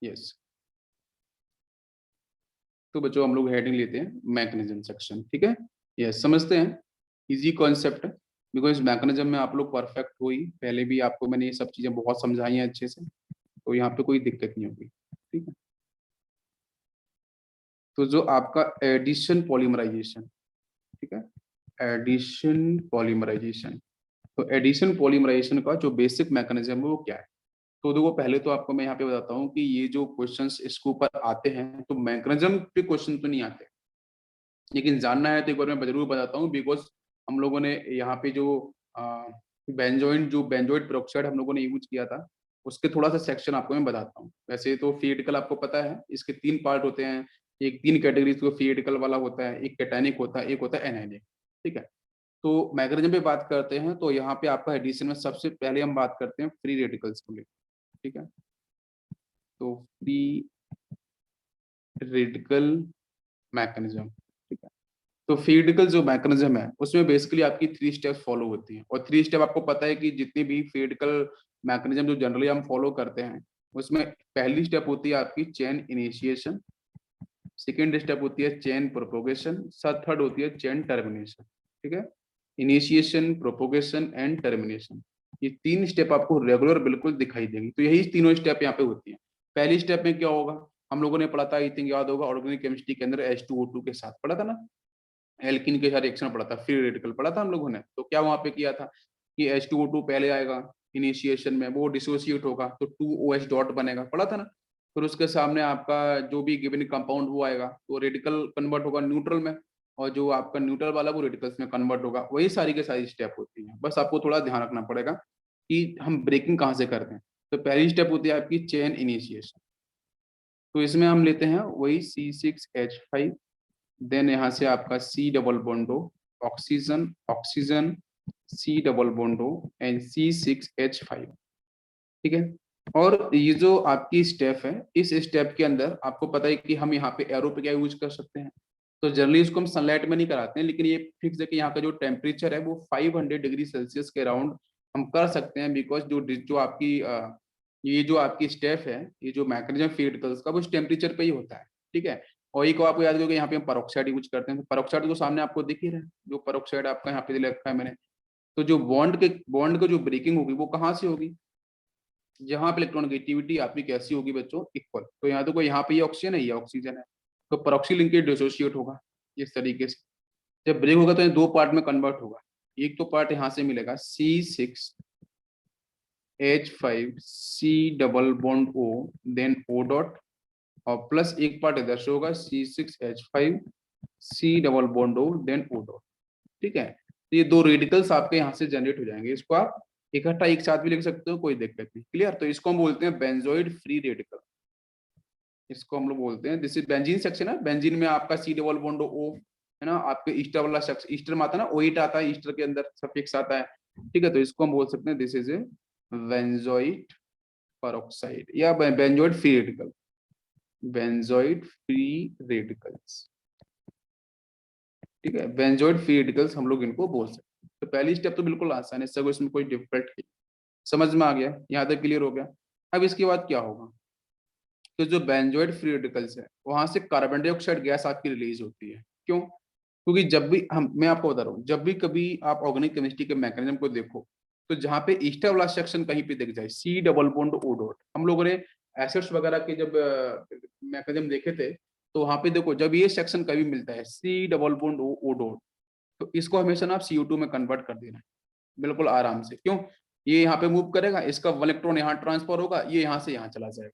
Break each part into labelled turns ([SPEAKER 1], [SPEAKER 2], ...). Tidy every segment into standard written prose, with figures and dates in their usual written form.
[SPEAKER 1] Yes. तो बच्चों हम लोग हेडिंग लेते हैं मैकेनिज्म सेक्शन, ठीक है। यस, समझते हैं। इजी कॉन्सेप्ट है, बिकॉज मैकेनिज्म में आप लोग परफेक्ट हो ही, पहले भी आपको मैंने ये सब चीजें बहुत समझाई हैं अच्छे से, तो यहाँ पे कोई दिक्कत नहीं होगी, ठीक है। तो जो आपका एडिशन पॉलीमराइजेशन, ठीक है, एडिशन पॉलीमराइजेशन, तो एडिशन पॉलीमराइजेशन का जो बेसिक मैकेनिज्म है वो क्या है। तो देखो, पहले तो आपको मैं यहाँ पे बताता हूँ कि ये जो क्वेश्चंस इसके ऊपर आते हैं, तो मैकेनिज्म पे क्वेश्चन तो नहीं आते, लेकिन जानना है तो एक बार मैं जरूर बताता हूँ, बिकॉज हम लोगों ने यहाँ पे जो बेंजोइड पेरोक्साइड हम लोगों ने यूज किया था, उसके थोड़ा सा सेक्शन आपको मैं बताता हूँ। वैसे तो थियोरेटिकल आपको पता है, इसके 3 पार्ट होते हैं। एक 3 कैटेगरीज को थियोरेटिकल वाला होता है, एक कैटायनिक होता है, एक होता है एनायनिक, ठीक है। तो मैकेनिज्म पे बात करते हैं, तो यहाँ पे आपका एडिशन में सबसे पहले हम बात करते हैं फ्री रेडिकल्स को लेकर, ठीक है। तो फ्री रेडिकल मैकेनिज्म, ठीक है। तो थियोरेटिकल जो मैकेनिज्म है उसमें बेसिकली आपकी 3 स्टेप्स फॉलो होती हैं, और 3 स्टेप आपको पता है कि जितनी भी थियोरेटिकल मैकेनिज्म जो जनरली हम फॉलो करते हैं, उसमें पहली स्टेप होती है आपकी चेन इनिशिएशन, सेकेंड स्टेप होती है चेन प्रोपोगेशन, थर्ड होती है चेन टर्मिनेशन, ठीक है। इनिशिएशन, प्रोपोगेशन एंड टर्मिनेशन, ये 3 स्टेप आपको रेगुलर बिल्कुल दिखाई देंगी। तो यही तीनों स्टेप यहाँ पे होती हैं। पहली स्टेप में क्या होगा, हम लोगों ने पढ़ा था, आई थिंक याद होगा, ऑर्गेनिक केमिस्ट्री के अंदर H2O2 के साथ पढ़ा था ना, एल्किन के साथ रिएक्शन पढ़ा था, फ्री रेडिकल पढ़ा था हम लोगों ने। तो क्या वहां पे किया था कि H2O2 पहले आएगा इनिशिएशन में, वो डिसोसिएट होगा तो 2OH डॉट बनेगा, पढ़ा था ना। फिर उसके सामने आपका जो भी गिवन कंपाउंड वो आएगा, तो रेडिकल कन्वर्ट होगा न्यूट्रल में, और जो आपका न्यूट्रल वाला वो रेडिकल्स में कन्वर्ट होगा। वही सारी के सारी स्टेप होती हैं, बस आपको थोड़ा ध्यान रखना पड़ेगा कि हम ब्रेकिंग कहाँ से करते हैं। तो पहली स्टेप होती है आपकी चेन इनिशिएशन, तो इसमें हम लेते हैं वही C6H5, देन यहाँ से आपका C double बॉन्डो, oxygen oxygen, C double बॉन्डो and C6H5, ठीक है। और ये जो आपकी स्टेप है, इस स्टेप के अंदर आपको पता है कि हम यहाँ पे एरो पे क्या यूज कर सकते हैं। तो जनरली इसको हम सनलाइट में नहीं कराते हैं, लेकिन ये फिक्स है कि यहाँ का जो टेम्परेचर है वो 500 डिग्री सेल्सियस के अराउंड हम कर सकते हैं, बिकॉज जो जो आपकी ये जो आपकी स्टेप है, ये जो मैकेनिज्म फिजिकल्स का, वो इस टेम्परेचर पे ही होता है, ठीक है। और एक आपको याद होगा, यहाँ पे हम परोक्साइड यूज करते हैं, तो परोक्साइड तो सामने आपको दिख ही रहा है, जो परोक्साइड आपका यहाँ पे दे रखा है मैंने। तो जो बॉन्ड का जो ब्रेकिंग होगी वो कहाँ से होगी, जहां पे इलेक्ट्रॉनिगेटिविटी आपकी कैसी होगी बच्चों, इक्वल। तो यहाँ देखो, यहाँ पे ये ऑक्सीजन है, ये ऑक्सीजन है, तो परऑक्सी लिंकेज डिसोसिएट होगा इस तरीके से। जब ब्रेक होगा तो ये 2 पार्ट में कन्वर्ट होगा। एक तो पार्ट यहाँ से मिलेगा C6H5 C double bond O, then O dot, और प्लस एक पार्ट इधर से होगा C6H5 C double bond O, then O dot, ठीक है। तो ये 2 रेडिकल्स आपके यहाँ से जनरेट हो जाएंगे, इसको आप इकट्ठा एक साथ भी लिख सकते हो, कोई दिक्कत नहीं, क्लियर। तो इसको हम बोलते हैं बेंजोइड फ्री रेडिकल, इसको हम लोग बोलते हैं, दिस इज बेंजीन सेक्शन है। बेंजीन में आपका C डबल बॉन्ड O है ना, आपके ईस्टर वाला सेक्शन, ईस्टर में आता है ना, OH आता है, ईस्टर के अंदर सफिक्स आता है, ठीक है। तो इसको हम बोल सकते हैं this is a benzoyl peroxide या benzoyl free radical, benzoyl free radicals, ठीक है। बेंजोइड फ्री रेडिकल्स हम लोग इनको बोल सकते हैं। तो पहली स्टेप तो बिल्कुल आसान है, सब इसमें कोई डिफिकल्ट नहीं, समझ में आ गया, यहाँ तक क्लियर हो गया। अब इसके बाद क्या होगा, तो जो बेंजोइड फ्री रेडिकल्स है, वहां से कार्बन डाइऑक्साइड गैस आपकी रिलीज होती है। क्यों, क्योंकि जब भी हम, मैं आपको बता रहा हूँ, जब भी कभी आप ऑर्गेनिक केमिस्ट्री के मैकेनिज्म को देखो, तो जहाँ पे ईस्टर वाला सेक्शन कहीं पे दिख जाए, C double bond O dot, हम लोगों ने एसिड्स वगैरह के जब मैकेनिज्म देखे थे, तो वहां पे देखो जब ये सेक्शन कभी मिलता है C double bond O dot, तो इसको हमेशा ना आप CO2 में कन्वर्ट कर देना, बिल्कुल आराम से। क्यों, ये यहाँ पे मूव करेगा, इसका इलेक्ट्रॉन यहाँ ट्रांसफर होगा, ये यहाँ से यहाँ चला जाएगा,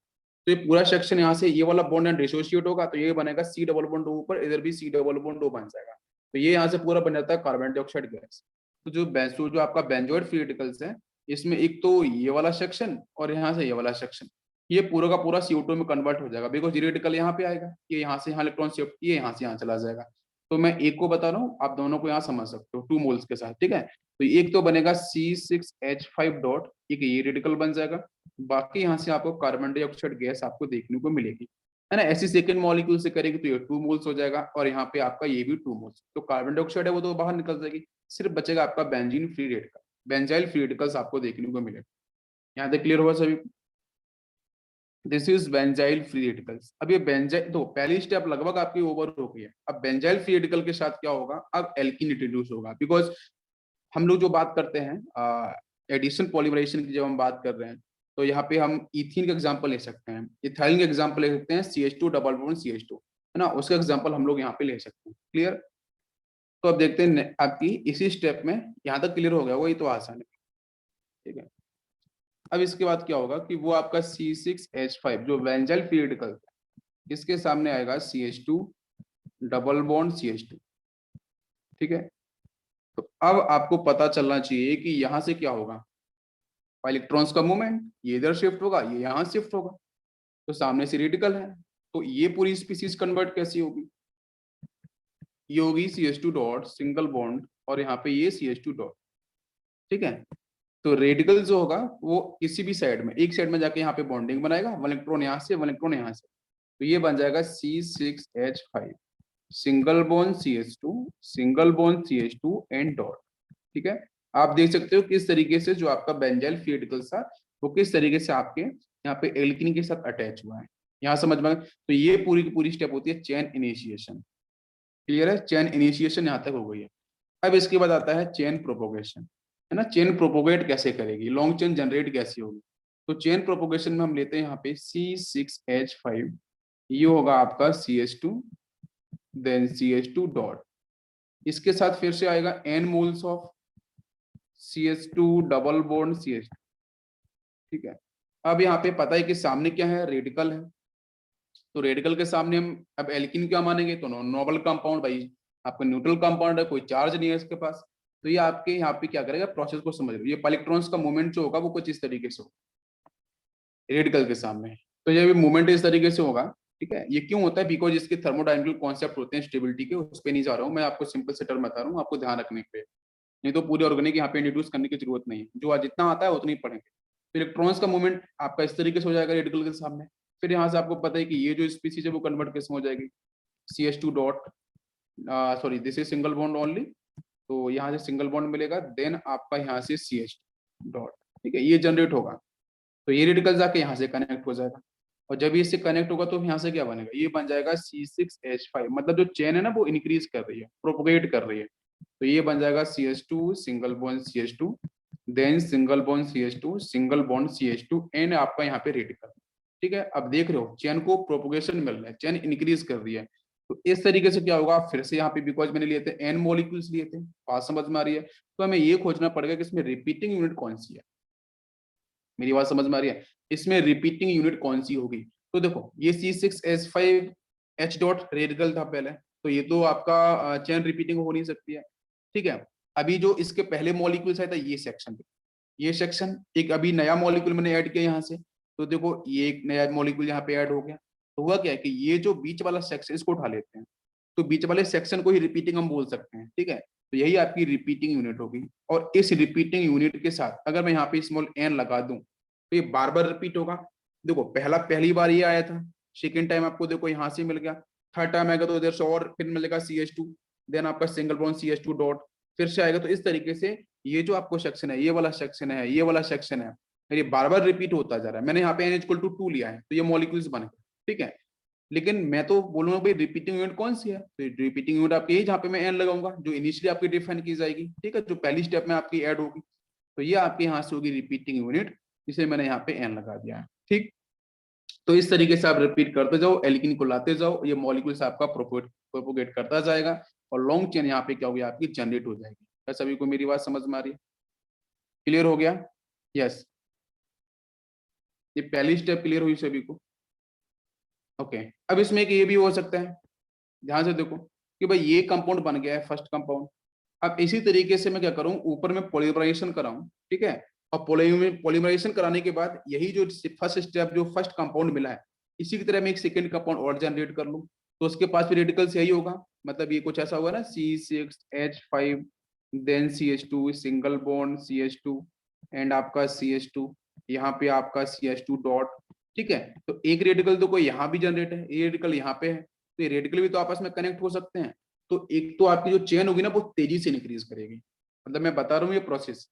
[SPEAKER 1] तो ये पूरा सेक्शन यहाँ से ये वाला बॉन्ड डिसोसिएट होगा, तो ये बनेगा C डबल बॉन्ड O ऊपर, इधर भी C डबल बॉन्ड O बन जाएगा, तो ये यहाँ से पूरा बन जाता है कार्बन डाइऑक्साइड गैस। तो जो आपका बेंजोइड फ्री रेडिकल्स है, इसमें एक तो ये वाला सेक्शन और यहाँ से ये वाला सेक्शन, ये पूरा का पूरा CO2 में कन्वर्ट हो जाएगा, बिकॉज रेडिकल यहाँ पे आएगा, ये यहाँ से यहाँ इलेक्ट्रॉन शिफ्ट, ये यहाँ से यहाँ चला जाएगा। तो मैं एक को बता रहा हूँ, आप दोनों को यहाँ समझ सकते हो 2 मोल्स के साथ, ठीक है। तो एक तो बनेगा C6H5 डॉट, एक ये रेडिकल बन जाएगा, बाकी यहाँ से आपको कार्बन डाइऑक्साइड गैस आपको देखने को मिलेगी, है ना। ऐसी सेकंड मॉलिक्यूल से करेगी तो ये 2 मोल्स हो जाएगा, और यहाँ पे आपका ये भी 2 मोल्स, तो कार्बन डाइऑक्साइड है वो तो बाहर निकल जाएगी, सिर्फ बचेगा आपका benzene free radical, benzyl free radicals आपको देखने को मिलेगा। यहाँ तक क्लियर हुआ सभी? This is benzyl free radicals. अब ये बेंजाइल, तो पहली स्टेप लगभग आपकी ओवर हो गई है। अब बेंजाइल फ्री रेडिकल के साथ क्या होगा, अब एल्कीन इंट्रोड्यूस होगा। बिकॉज हम लोग जो बात करते हैं एडिशन पॉलीमराइजेशन की, जब हम बात कर रहे हैं तो यहाँ पे हम इथीन का एग्जांपल ले सकते हैं, इथाइल का एग्जांपल ले सकते हैं, CH2 डबल बॉन्ड CH2, है ना, उसका एग्जांपल हम लोग यहाँ पे ले सकते हैं। क्लियर? तो अब देखते हैं आपकी इसी स्टेप में, यहाँ तक क्लियर हो गया, वही तो आसान है। ठीक है, अब इसके बाद क्या होगा कि वो आपका C6H5 जो बेंजाइल फ्री रेडिकल, इसके सामने आएगा CH2 डबल बॉन्ड CH2। ठीक है, तो अब आपको पता चलना चाहिए कि यहाँ से क्या होगा, इलेक्ट्रॉन्स का मूवमेंट, ये इधर शिफ्ट होगा, ये यहाँ शिफ्ट होगा, तो सामने से रेडिकल है, तो ये पूरी स्पीसीज कन्वर्ट कैसी होगी, ये होगी CH2 डॉट सिंगल बॉन्ड, और यहाँ पे ये CH2 डॉट। ठीक है, तो रेडिकल जो होगा वो किसी भी साइड में, एक साइड में जाके यहाँ पे बॉन्डिंग बनाएगा, वन इलेक्ट्रॉन यहाँ से, वन इलेक्ट्रॉन यहाँ से, तो ये बन जाएगा C6H5 single bond CH2 single bond CH2 and dot. ठीक है, आप देख सकते हो किस तरीके से जो आपका बेंजाइल फ्री रेडिकल था वो किस तरीके से आपके यहाँ पे एल्कीन के साथ अटैच हुआ है, यहाँ समझ में। तो ये पूरी की पूरी स्टेप होती है चेन इनिशिएशन। क्लियर है, चेन इनिशिएशन यहाँ तक हो गई है। अब इसके बाद आता है चेन प्रोपोगेशन, है ना, चेन प्रोपोगेट कैसे करेगी, लॉन्ग चेन जनरेट कैसी होगी। तो चेन प्रोपोगेशन में हम लेते हैं यहाँ पे C6H5, ये होगा आपका CH2 देन CH2 डॉट, इसके साथ फिर से आएगा n moles of CH2 double bond CH2। ठीक है, अब यहाँ पे पता है कि सामने क्या है, रेडिकल है, तो रेडिकल के सामने हम अब एल्कीन क्या मानेंगे, तो नोबल कंपाउंड भाई, आपका न्यूट्रल कंपाउंड है, कोई चार्ज नहीं है इसके पास। तो ये आपके यहाँ पे क्या करेगा, प्रोसेस को समझ लो, ये इलेक्ट्रॉन्स का मूवमेंट जो होगा वो कुछ इस तरीके से होगा रेडिकल के सामने। तो ये मूवमेंट इस तरीके से होगा। ठीक है, ये क्यों होता है, बिकॉज इसके थर्मोडायनेमिकल कॉन्सेप्ट होते हैं स्टेबिलिटी के, उस पर नहीं जा रहा हूँ मैं, आपको सिंपल से टर्म बता रहा हूँ, आपको ध्यान रखने पे, नहीं तो पूरे ऑर्गेनिक यहाँ पे इंट्रोड्यूस करने की जरूरत नहीं है, जो आज जितना आता है उतना ही पढ़ेंगे। तो इलेक्ट्रॉन्स का मूवमेंट आपका इस तरीके से हो जाएगा रेडिकल के सामने, फिर यहाँ से आपको पता है कि ये जो स्पीसीज है वो कन्वर्ट कैसे हो जाएगी, CH2 dot, sorry this is single bond only, तो यहाँ से सिंगल बॉन्ड मिलेगा, देन आपका यहाँ से CH डॉट। ठीक है, ये जनरेट होगा, तो ये रेडिकल जाके यहाँ से कनेक्ट हो जाएगा, और जब ये इससे कनेक्ट होगा तो यहाँ से क्या बनेगा, ये बन जाएगा C6H5, मतलब जो चेन है ना वो इंक्रीज कर रही है, प्रोपोगेट कर रही है, तो ये बन जाएगा CH2 single bond CH2 then single bond CH2 single bond CH2 and आपका यहाँ पे रेडिकल। ठीक है, अब देख रहे हो चेन को प्रोपोगेशन मिल रहा है, चेन इंक्रीज कर रही है, तो इस तरीके से क्या होगा, फिर से यहाँ पे बिकॉज मैंने लिए थे n मॉलिक्यूल्स लिए थे, बात समझ में आ रही है, तो हमें ये खोजना पड़ेगा कि इसमें रिपीटिंग यूनिट कौन सी है। मेरी बात समझ में आ रही है, इसमें रिपीटिंग यूनिट कौन सी होगी। तो देखो ये C6H5 H डॉट रेडिकल था पहले, तो ये तो आपका चेन रिपीटिंग हो नहीं सकती है। ठीक है, अभी जो इसके पहले मॉलिक्यूल्स आया था ये सेक्शन एक अभी नया मॉलिक्यूल मैंने ऐड किया यहाँ से, तो देखो ये एक नया मॉलिक्यूल यहाँ पे ऐड हो गया, तो हुआ क्या है कि ये जो बीच वाला सेक्शन इसको उठा लेते हैं, तो बीच वाले सेक्शन को ही रिपीटिंग हम बोल सकते हैं। ठीक है, तो यही आपकी रिपीटिंग यूनिट होगी, और इस रिपीटिंग यूनिट के साथ अगर मैं यहाँ पे स्मॉल n लगा दूं तो ये बार बार रिपीट होगा। देखो पहली बार ये आया था, सेकेंड टाइम आपको देखो यहाँ से मिल गया, थर्ड टाइम आएगा तो इधर से और फिर मिलेगा CH2, देन आपका सिंगल बॉन्ड CH2 डॉट, फिर से आएगा, तो इस तरीके से ये जो आपको सेक्शन है, ये वाला सेक्शन है, ये वाला सेक्शन है, ये बार बार रिपीट होता जा रहा है। मैंने यहाँ पे n=2 लिया है, तो ये मॉलिक्यूल्स बन गए। ठीक है, लेकिन मैं तो बोलूंगा भाई रिपीटिंग यूनिट कौन सी है, तो रिपीटिंग यूनिट आपकी यही जहाँ पे मैं n लगाऊंगा, जो इनिशियली आपकी डिफाइन की जाएगी। ठीक है, जो पहली स्टेप में आपकी ऐड होगी, तो ये आपके यहाँ से होगी रिपीटिंग यूनिट, जिसे मैंने यहाँ पे n लगा दिया है। ठीक, तो इस तरीके से आप रिपीट करते जाओ, एल्कीन को लाते जाओ, ये मॉलिक्यूल्स आपका प्रोपोगेट करता जाएगा, और लॉन्ग चेन यहाँ पे क्या होगी आपकी जनरेट हो जाएगी। क्या सभी को मेरी बात समझ में आ रही है, क्लियर हो गया? यस, ये पहली स्टेप क्लियर हुई सभी को? ओके, अब इसमें एक ये भी हो सकता है, ध्यान से देखो कि भाई ये कंपाउंड बन गया है फर्स्ट कंपाउंड, अब इसी तरीके से मैं क्या करूं, ऊपर में पॉलीमराइजेशन कराऊं। ठीक है, और पॉलीमराइजेशन कराने के बाद यही जो फर्स्ट स्टेप जो फर्स्ट कंपाउंड मिला है, इसी की तरह मैं एक सेकंड कंपाउंड और जनरेट कर लूं, तो उसके पास भी रेडिकल्स यही होगा, मतलब ये कुछ ऐसा होगा ना, C6H5 then CH2 single bond CH2 and आपका CH2, यहाँ पे आपका CH2 डॉट। ठीक है, तो एक रेडिकल तो कोई यहाँ भी जनरेट है, ये रेडिकल यहाँ पे है, तो ये रेडिकल भी तो आपस में कनेक्ट हो सकते हैं, तो एक तो आपकी जो चेन होगी ना वो तेजी से इंक्रीज करेगी, मतलब मैं बता रहा हूँ ये प्रोसेस,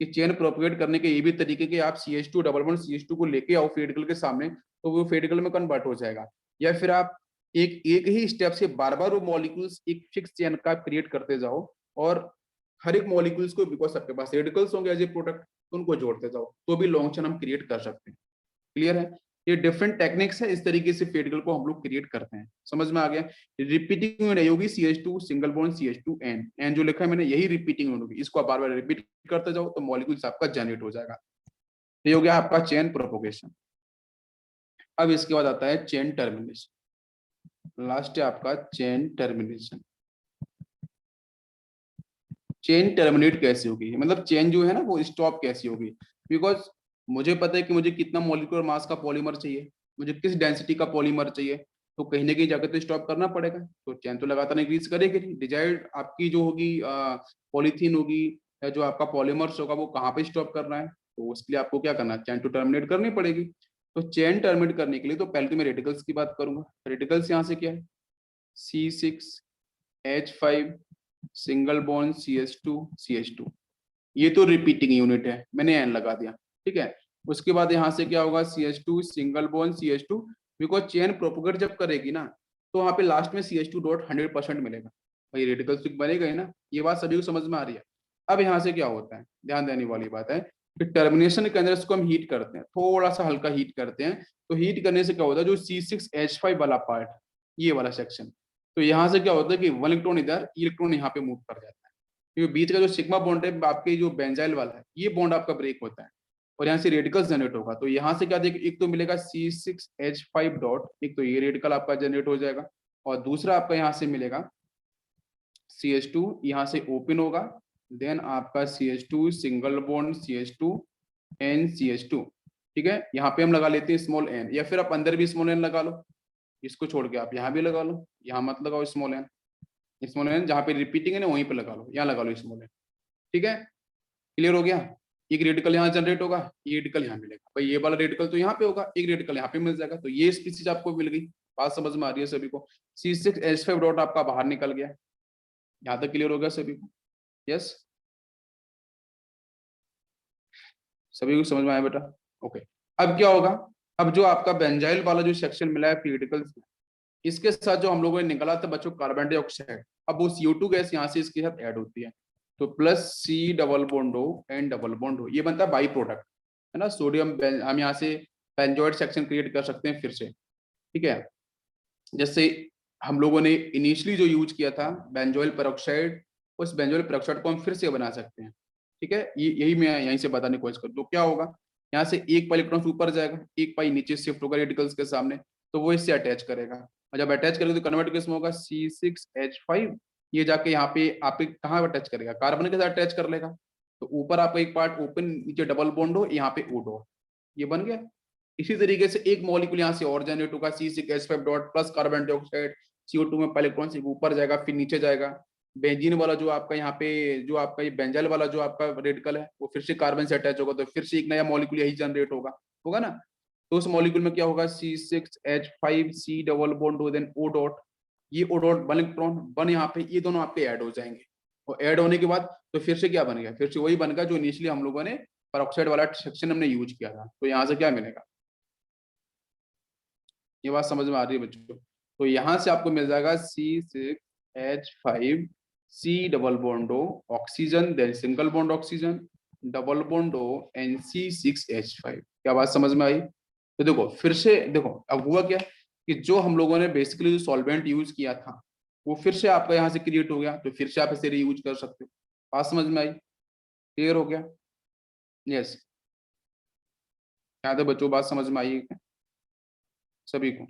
[SPEAKER 1] कि चेन प्रोपेगेट करने के ये भी तरीके कि आप CH2 डबल बॉन्ड CH2 को लेके आओ फेडिकल के सामने, तो वो फेडिकल में कन्वर्ट हो जाएगा। या फिर आप एक एक ही स्टेप से बार बार वो मॉलिक्यूल्स एक फिक्स चेन का क्रिएट करते जाओ, और हर एक मॉलिक्यूल्स को, बिकॉज सबके पास रेडिकल्स होंगे एज ए प्रोडक्ट, उनको जोड़ते जाओ, तो भी लॉन्ग चेन हम क्रिएट कर सकते हैं। क्लियर है? ये डिफरेंट टेक्निक्स है, इस तरीके से फेडिकल को हम लोग क्रिएट करते हैं। समझ में आ गया? रिपीटिंग यूनिट नहीं होगी CH2 single bond CH2 N जो लिखा है मैंने, यही रिपीटिंग यूनिट होगी। इसको आप बार बार रिपीट करते जाओ तो मॉलिक्यूल्स आपका जनरेट हो जाएगा। ये हो गया आपका चेन प्रोपोगेशन। अब इसके बाद आता है चेन टर्मिनेशन। लास्ट है आपका चेन टर्मिनेशन। चेन टर्मिनेट कैसे होगी, मतलब चेन जो है ना वो स्टॉप कैसी होगी। बिकॉज मुझे पता है कि मुझे कितना मॉलिक्यूलर मास का पॉलीमर चाहिए, मुझे किस डेंसिटी का पॉलीमर चाहिए, तो कहीं ना कहीं जाकर तो स्टॉप करना पड़ेगा। तो चेन तो लगातार इंक्रीज करेगी। डिजायर्ड आपकी जो होगी पॉलीथीन होगी या जो आपका पॉलीमर्स होगा वो कहाँ पे स्टॉप करना है, तो उसके लिए आपको क्या करना है, चेन तो टर्मिनेट करनी पड़ेगी। तो चेन टर्मिनेट करने के लिए तो पहले तो मैं रेडिकल्स की बात करूंगा। रेडिकल्स यहाँ से क्या है, C6H5 सिंगल बॉन्ड CH2 ये तो रिपीटिंग यूनिट है, मैंने एन लगा दिया। ठीक है, उसके बाद यहाँ से क्या होगा, CH2 single bond CH2, because chain propagate जब करेगी ना तो वहाँ पे लास्ट में CH2 डॉट 100% मिलेगा, भाई रेडिकल स्टिक बनेगा ही ना। ये बात सभी को समझ में आ रही है? अब यहाँ से क्या होता है, ध्यान देने वाली बात है कि टर्मिनेशन के अंदर इसको हम हीट करते हैं, थोड़ा सा हल्का हीट करते हैं। तो हीट करने से क्या होता है, जो C6H5 वाला पार्ट, ये वाला सेक्शन, तो यहाँ से क्या होता है कि 1 इलेक्ट्रॉन इधर, इलेक्ट्रॉन यहाँ पे मूव कर जाता है, क्योंकि बीच का जो सिग्मा बॉन्ड है आपके जो बेंजाइल वाला है, ये बॉन्ड आपका ब्रेक होता है और यहाँ से रेडिकल जनरेट होगा। तो यहाँ से क्या देखिए, एक तो मिलेगा C6H5 डॉट, एक तो ये रेडिकल आपका जनरेट हो जाएगा, और दूसरा आपका यहाँ से मिलेगा CH2, यहाँ से ओपन होगा, देन आपका CH2 single bond CH2 N CH2। ठीक है, यहाँ पे हम लगा लेते हैं स्मॉल एन, या फिर आप अंदर भी स्मॉल एन लगा लो, इसको छोड़ के आप यहाँ भी लगा लो, यहाँ मत लगाओ स्मॉल एन। स्मॉल एन जहाँ पे रिपीटिंग है ना वहीं पे लगा लो, यहाँ लगा लो स्मॉल एन। ठीक है, क्लियर हो गया? एक रेडिकल यहाँ जनरेट होगा, ये रेडिकल यहाँ मिलेगा, भाई ये वाला रेडिकल तो यहाँ पे होगा, एक रेडिकल यहाँ पे मिल जाएगा, तो ये स्पीसीज आपको मिल गई। बात समझ में आ रही है सभी को? C6H5 डॉट आपका बाहर निकल गया। यहाँ तक क्लियर हो गया सभी को? यस, सभी को समझ में आया बेटा? ओके। अब क्या होगा, अब जो आपका बेंजाइल वाला जो सेक्शन मिला है पेरिडिकल, इसके साथ जो हम लोगों ने निकाला था बच्चों कार्बन डाइऑक्साइड, अब वो CO2 गैस यहाँ से इसके साथ ऐड होती है, तो plus C double bond O and double bond O, ये बनता है बाई प्रोडक्ट, है ना। सोडियम हम यहाँ से बेंजोइड सेक्शन क्रिएट कर सकते हैं फिर से। ठीक है, जैसे हम लोगों ने इनिशियली जो यूज किया था बेंजोइल पेरोक्साइड, उस बेंजोइल पेरोक्साइड को हम फिर से बना सकते हैं। ठीक है, ये यही मैं यहीं से बताने की कोशिश करूँ। तो क्या होगा, यहाँ से एक पाई इलेक्ट्रॉन ऊपर जाएगा, एक पाई नीचे शिफ्ट होगा रेडिकल्स के सामने, तो वो इससे अटैच करेगा, और जब अटैच करेगा तो कन्वर्ट किसमें होगा, C6H5, ये जाके यहाँ पे आप कहाँ अटैच करेगा, कार्बन के साथ अटैच कर लेगा। तो ऊपर आपका एक पार्ट ओपन, नीचे डबल बॉन्ड हो, यहाँ पे O डॉट, ये बन गया। इसी तरीके से एक मॉलिक्यूल यहाँ से और जनरेट होगा, C6H5 dot plus carbon dioxide, CO2 में पहले इलेक्ट्रॉन से ऊपर जाएगा फिर नीचे जाएगा। बेंजीन वाला जो आपका यहाँ पे जो आपका ये बेंजाइल वाला जो आपका रेडिकल है वो फिर से कार्बन से अटैच होगा, तो फिर से एक नया मॉलिक्यूल यही जनरेट होगा, होगा ना। तो उस मॉलिक्यूल में क्या होगा, C6H5 C डबल बॉन्ड हो, देन O डॉट, ये O डॉट 1 इलेक्ट्रॉन 1 यहाँ पे, ये दोनों आपके ऐड हो जाएंगे, और ऐड होने के बाद तो फिर से क्या बनेगा, फिर से वही बनेगा जो इनिशियली हम लोगों ने पेरोक्साइड वाला सेक्शन हमने यूज किया था। तो यहाँ से क्या मिलेगा, ये बात समझ में आ रही है बच्चों? तो यहाँ से आपको मिल जाएगा C6H5 C double bond O oxygen, then single bond oxygen, double bond O and C6H5। क्या बात समझ में आई? तो देखो फिर से देखो, अब हुआ क्या कि जो हम लोगों ने बेसिकली जो सॉल्वेंट यूज किया था वो फिर से आपका यहाँ से क्रिएट हो गया, तो फिर से आप इसे रीयूज कर सकते हो। बात समझ में आई? क्लियर हो गया? यस, यहाँ तक बच्चों बात समझ में आई है क्या सभी को?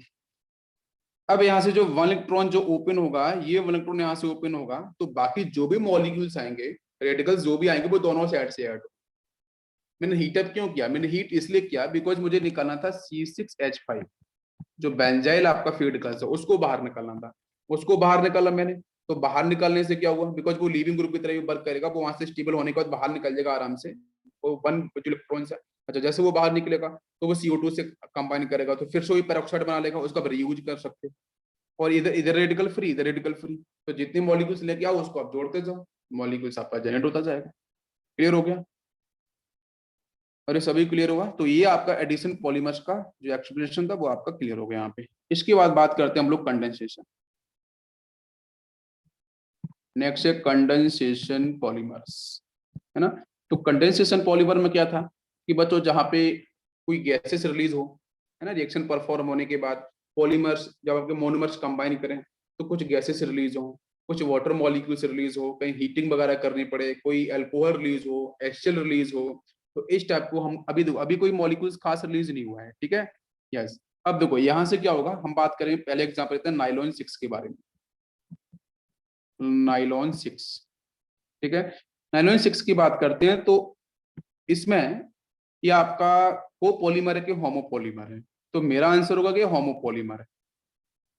[SPEAKER 1] अब यहाँ से जो 1 इलेक्ट्रॉन जो ओपन होगा, ये 1 इलेक्ट्रॉन यहाँ से ओपन होगा, तो बाकी जो भी मॉलिक्यूल्स आएंगे, रेडिकल्स जो भी आएंगे वो दोनों साइड से ऐड। मैंने हीट अप क्यों किया, मैंने हीट इसलिए किया बिकॉज मुझे निकालना था C6H5, जो बेंजाइल आपका फीड गैस है उसको बाहर निकालना था, उसको बाहर निकाला मैंने। तो बाहर निकालने से क्या हुआ, बिकॉज वो लीविंग ग्रुप की तरह वर्क करेगा, वो वहां से स्टेबल होने के बाद बाहर निकल जाएगा आराम से, वो 1 इलेक्ट्रॉन से। अच्छा, जैसे वो बाहर निकलेगा तो वो CO2 से कंबाइन करेगा, तो फिर से वही पेरोक्साइड बना लेगा, उसका रीयूज कर सकते हैं। और इधर इधर रेडिकल फ्री, इधर रेडिकल फ्री, तो जितने मॉलिक्यूल्स लेके आओ उसको आप जोड़ते जाओ, मॉलिक्यूल्स आपका जनरेट होता जाएगा। क्लियर हो गया? और ये सभी क्लियर हुआ। तो ये आपका एडिशन पॉलीमर्स का जो एक्सप्लेनेशन था वो आपका क्लियर हो गया यहाँ पे। इसके बाद बात करते हैं हम लोग कंडेंसेशन। नेक्स्ट है कंडेंसेशन पॉलीमर्स, है ना। तो कंडेंसेशन पॉलीमर में क्या था कि बच्चों जहाँ पे कोई गैसेस रिलीज हो, है ना, रिएक्शन परफॉर्म होने के बाद पॉलीमर्स जब आपके मोनोमर्स कंबाइन करें तो कुछ गैसेस रिलीज हो, कुछ वाटर मॉलिक्यूल्स रिलीज हो, कहीं हीटिंग वगैरह करनी पड़े, कोई अल्कोहल रिलीज हो, एचसीएल रिलीज हो। तो इस टाइप को हम अभी देखो, अभी कोई मॉलिक्यूल्स खास रिलीज नहीं हुआ है, ठीक है। यस। अब देखो यहाँ से क्या होगा, हम बात करें पहले एग्जाम्पल लेते हैं नाइलॉन 6 के बारे में। नाइलॉन 6, ठीक है। नाइलॉन 6 की बात करते हैं तो इसमें ये आपका कोपॉलीमर है कि होमोपॉलीमर है? तो मेरा आंसर होगा कि होमोपॉलीमर है,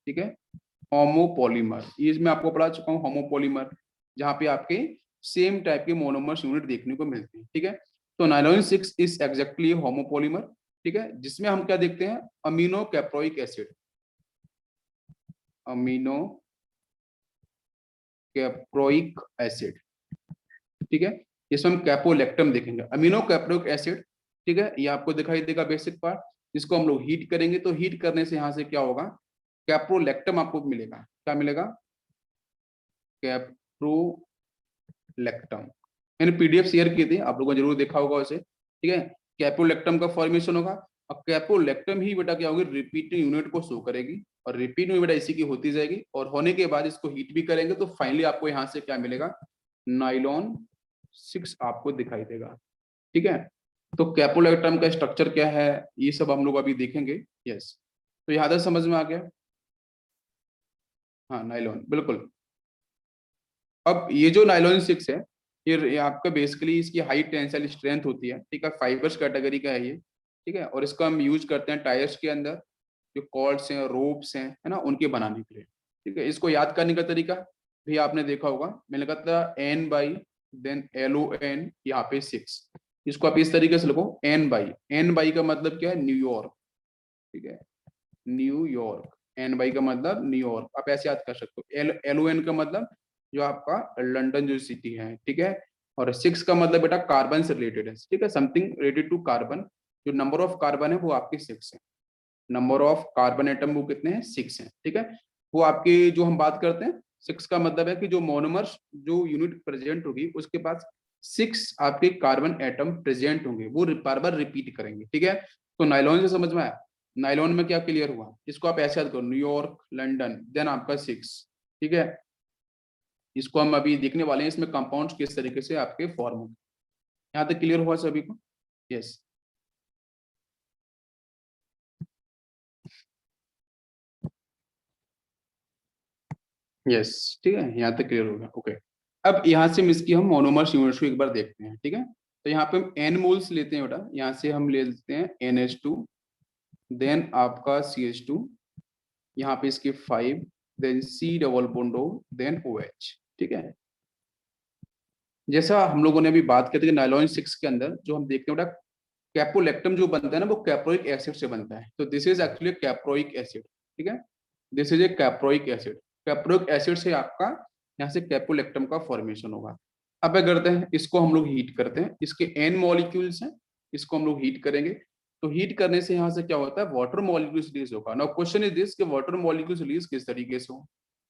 [SPEAKER 1] ठीक है। होमोपॉलीमर, ये मैं आपको पढ़ा चुका हूँ, होमोपॉलीमर जहाँ पे आपके सेम टाइप के मोनोमर्स यूनिट देखने को मिलते हैं, ठीक है। तो नाइलॉन 6 इज एग्जैक्टली होमोपॉलीमर, ठीक है, जिसमें हम क्या देखते हैं, amino caproic acid, amino caproic acid, ठीक है। इसमें हम कैपोलैक्टम देखेंगे, अमीनो कैप्रोइक एसिड, ठीक है। ये आपको दिखाई देगा बेसिक पार्ट, जिसको हम लोग हीट करेंगे तो हीट करने से यहाँ से क्या होगा, कैप्रोलैक्टम आपको मिलेगा। क्या मिलेगा? कैप्रोलैक्टम। मैंने पीडीएफ शेयर की थी, आप लोगों ने जरूर देखा होगा उसे, ठीक है। कैप्रोलैक्टम का फॉर्मेशन होगा, और कैप्रोलैक्टम ही बेटा क्या होगी, रिपीटिंग यूनिट को शो करेगी, और रिपीट में बेटा इसी की होती जाएगी, और होने के बाद इसको हीट भी करेंगे तो फाइनली आपको यहाँ से क्या मिलेगा, नाइलॉन 6 आपको दिखाई देगा, ठीक है। तो कैपोलैक्टम का स्ट्रक्चर क्या है, ये सब हम लोग अभी देखेंगे। यस। तो यहाँ तक समझ में आ गया? हाँ, नाइलॉन बिल्कुल। अब ये जो नाइलॉन 6 है, ये आपका बेसिकली इसकी हाई टेंसाइल स्ट्रेंथ होती है, ठीक है, फाइबर्स कैटेगरी का है ये, ठीक है। और इसको हम यूज करते हैं टायर्स के अंदर, जो कॉर्ड्स हैं, रोप्स हैं, है ना, उनके बनाने के लिए, ठीक है। इसको याद करने का तरीका भी आपने देखा होगा, मैंने कहा था एन बाई देन LON, यहाँ पे 6, इसको आप इस तरीके से लिखो, एन बाई का मतलब क्या है, न्यूयॉर्क, ठीक है, न्यूयॉर्क। एन बाई का मतलब न्यूयॉर्क, आप ऐसे याद कर सकते हो। LON का मतलब जो आपका लंदन जो सिटी है, ठीक है। और 6 का मतलब बेटा कार्बन से रिलेटेड है, ठीक है, समथिंग रिलेटेड टू कार्बन। जो नंबर ऑफ कार्बन है वो आपके 6 है, नंबर ऑफ कार्बन एटम वो कितने हैं, 6 है, ठीक है। वो आपके जो हम बात करते हैं 6 का मतलब है कि जो मोनोमर्स जो यूनिट प्रेजेंट होगी उसके पास 6 आपके कार्बन एटम प्रेजेंट होंगे, वो बार बार रिपीट करेंगे, ठीक है। तो नाइलॉन से समझ में आया? नाइलॉन में क्या क्लियर हुआ, इसको आप ऐसे याद करो, न्यूयॉर्क, लंदन, देन आपका 6, ठीक है। इसको हम अभी देखने वाले हैं, इसमें कंपाउंड्स किस तरीके से आपके फॉर्म होंगे। यहाँ तक क्लियर हुआ सभी को? यस। यस, ठीक है, यहाँ तक क्लियर हो गया, ओके। अब यहाँ से मिस की हम मोनोमर्स यूनिट्स को एक बार देखते हैं, ठीक है। तो यहाँ पे हम एन मोल्स लेते हैं बेटा, यहाँ से हम ले लेते हैं NH2, देन आपका CH2, यहाँ पे इसके 5, then C double bond O, then OH, ठीक है। जैसा हम लोगों ने अभी बात की थी कि नाइलॉन 6 के अंदर जो हम देखते हैं बेटा, कैपोलैक्टम जो बनता है ना वो कैप्रोइक एसिड से बनता है, तो this is actually caproic acid, ठीक है। This is A caproic acid, caproic acid से आपका यहाँ से कैपोलैक्टम का फॉर्मेशन होगा। अब क्या करते हैं, इसको हम लोग हीट करते हैं, इसके एन मॉलिक्यूल्स हैं, इसको हम लोग हीट करेंगे। तो हीट करने से यहाँ से क्या होता है, वाटर मॉलिक्यूल्स रिलीज होगा। नाउ क्वेश्चन इज दिस कि वाटर मॉलिक्यूल्स रिलीज किस तरीके से हो,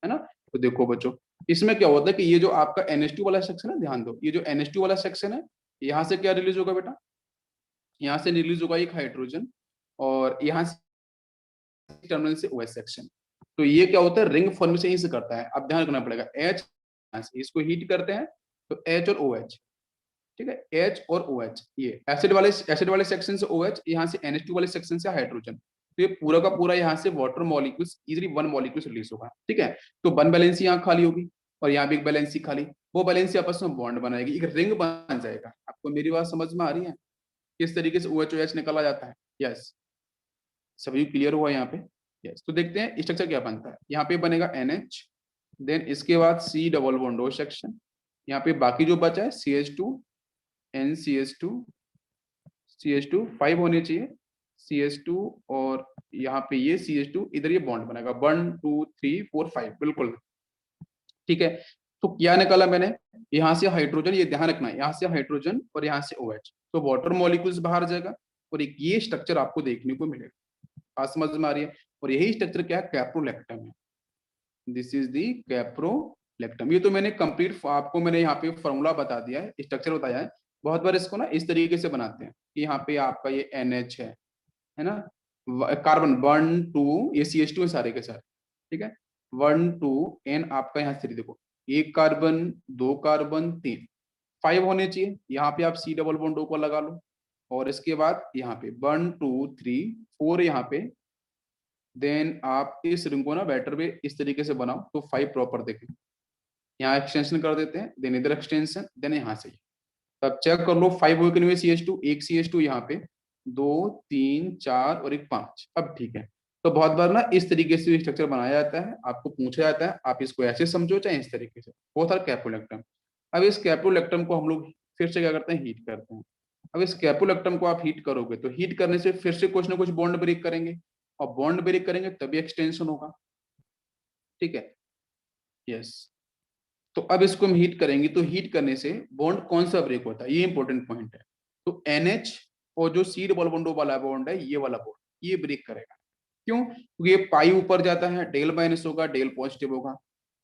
[SPEAKER 1] है ना। तो देखो बच्चों, इसमें क्या होता है कि ये जो आपका NH2 वाला सेक्शन है, ध्यान दो, ये जो NH2 वाला सेक्शन है, यहाँ से क्या रिलीज होगा बेटा, यहाँ से रिलीज होगा एक हाइड्रोजन, और यहाँ से टर्मिनल से OH सेक्शन। तो ये क्या होता है, रिंग फॉर्मेशन यहीं से करता है। अब ध्यान रखना पड़ेगा, H, इसको हीट करते हैं तो H और OH, ठीक है, H और OH, ये एसिड वाले सेक्शन से OH, यहाँ से NH2 वाले सेक्शन से हाइड्रोजन। तो ये पूरा का पूरा यहाँ से water molecules easily one molecules release होगा, ठीक है। तो वन बैलेंसी यहाँ खाली होगी, और यहाँ भी एक बैलेंसी खाली, वो बैलेंसी आपस में बॉन्ड बनाएगी, एक रिंग बन जाएगा। आपको मेरी बात समझ में आ रही है, किस तरीके से OH निकाला जाता है? यस, सभी क्लियर हुआ यहाँ पे? यस। तो देखते हैं स्ट्रक्चर क्या बनता है। यहाँ पे बनेगा NH, देन इसके बाद C double bond O section, यहाँ पे बाकी जो बचा है CH2, NCH2, CH2 5 होने चाहिए, CH2, और यहाँ पे ये CH2, इधर ये बॉन्ड बनेगा 1 2 3 4 5, बिल्कुल, ठीक है। तो क्या निकाला मैंने, यहाँ से हाइड्रोजन, ये ध्यान रखना है, यहाँ से हाइड्रोजन और यहाँ से OH, तो वाटर मॉलिक्यूल्स बाहर जाएगा और एक ये स्ट्रक्चर आपको देखने को मिलेगा। बात समझ में आ रही है? और यही स्ट्रक्चर क्या है, कैप्रोलेक्टम है। This is the caprolactam. ये तो मैंने कंप्लीट आपको मैंने यहाँ पे फॉर्मूला बता दिया है, स्ट्रक्चर बताया है। बहुत बार इसको ना इस तरीके से बनाते हैं कि यहाँ पे आपका ये NH है ना, कार्बन 1 2, ये CH2 है सारे के सारे, ठीक है। 1 2 N आपका यहाँ से देखो, एक कार्बन, दो कार्बन, तीन, 5 होने चाहिए। यहाँ पे आप C डबल बॉन्ड को लगा लो और इसके बाद यहाँ पे 1 2 3 4 यहाँ पे, देन आप इस रिंग को ना बेटर वे इस तरीके से बनाओ तो 5 प्रॉपर देखें। यहाँ एक्सटेंशन कर देते हैं, देन इधर एक्सटेंशन, देन यहाँ से। तब चेक कर लो 5 हो कि नहीं CH2, एक CH2 यहाँ पे, 2 3 4 और एक 5। अब ठीक है। तो बहुत बार ना इस तरीके से स्ट्रक्चर बनाया जाता है, आपको पूछा जाता है, आप इसको ऐसे समझो चाहे इस तरीके से, वो था कैप्रोलेक्टम। अब इस कैप्रोलेक्टम को हम लोग फिर से क्या करते हैं, हीट करते हैं। अब इस कैप्रोलेक्टम को आप हीट करोगे तो हीट करने से फिर से कुछ ना कुछ बॉन्ड ब्रेक करेंगे, और बॉन्ड ब्रेक करेंगे तभी एक्सटेंशन होगा, ठीक है। यस। तो अब इसको हम हीट करेंगे तो हीट करने से बॉन्ड कौन सा ब्रेक होता है, ये इंपॉर्टेंट पॉइंट है। तो NH और जो C डबल बॉन्ड वाला बॉन्ड है, ये वाला बॉन्ड ये ब्रेक करेगा। क्यों? क्योंकि ये पाई ऊपर जाता है, डेल माइनस होगा, डेल पॉजिटिव होगा।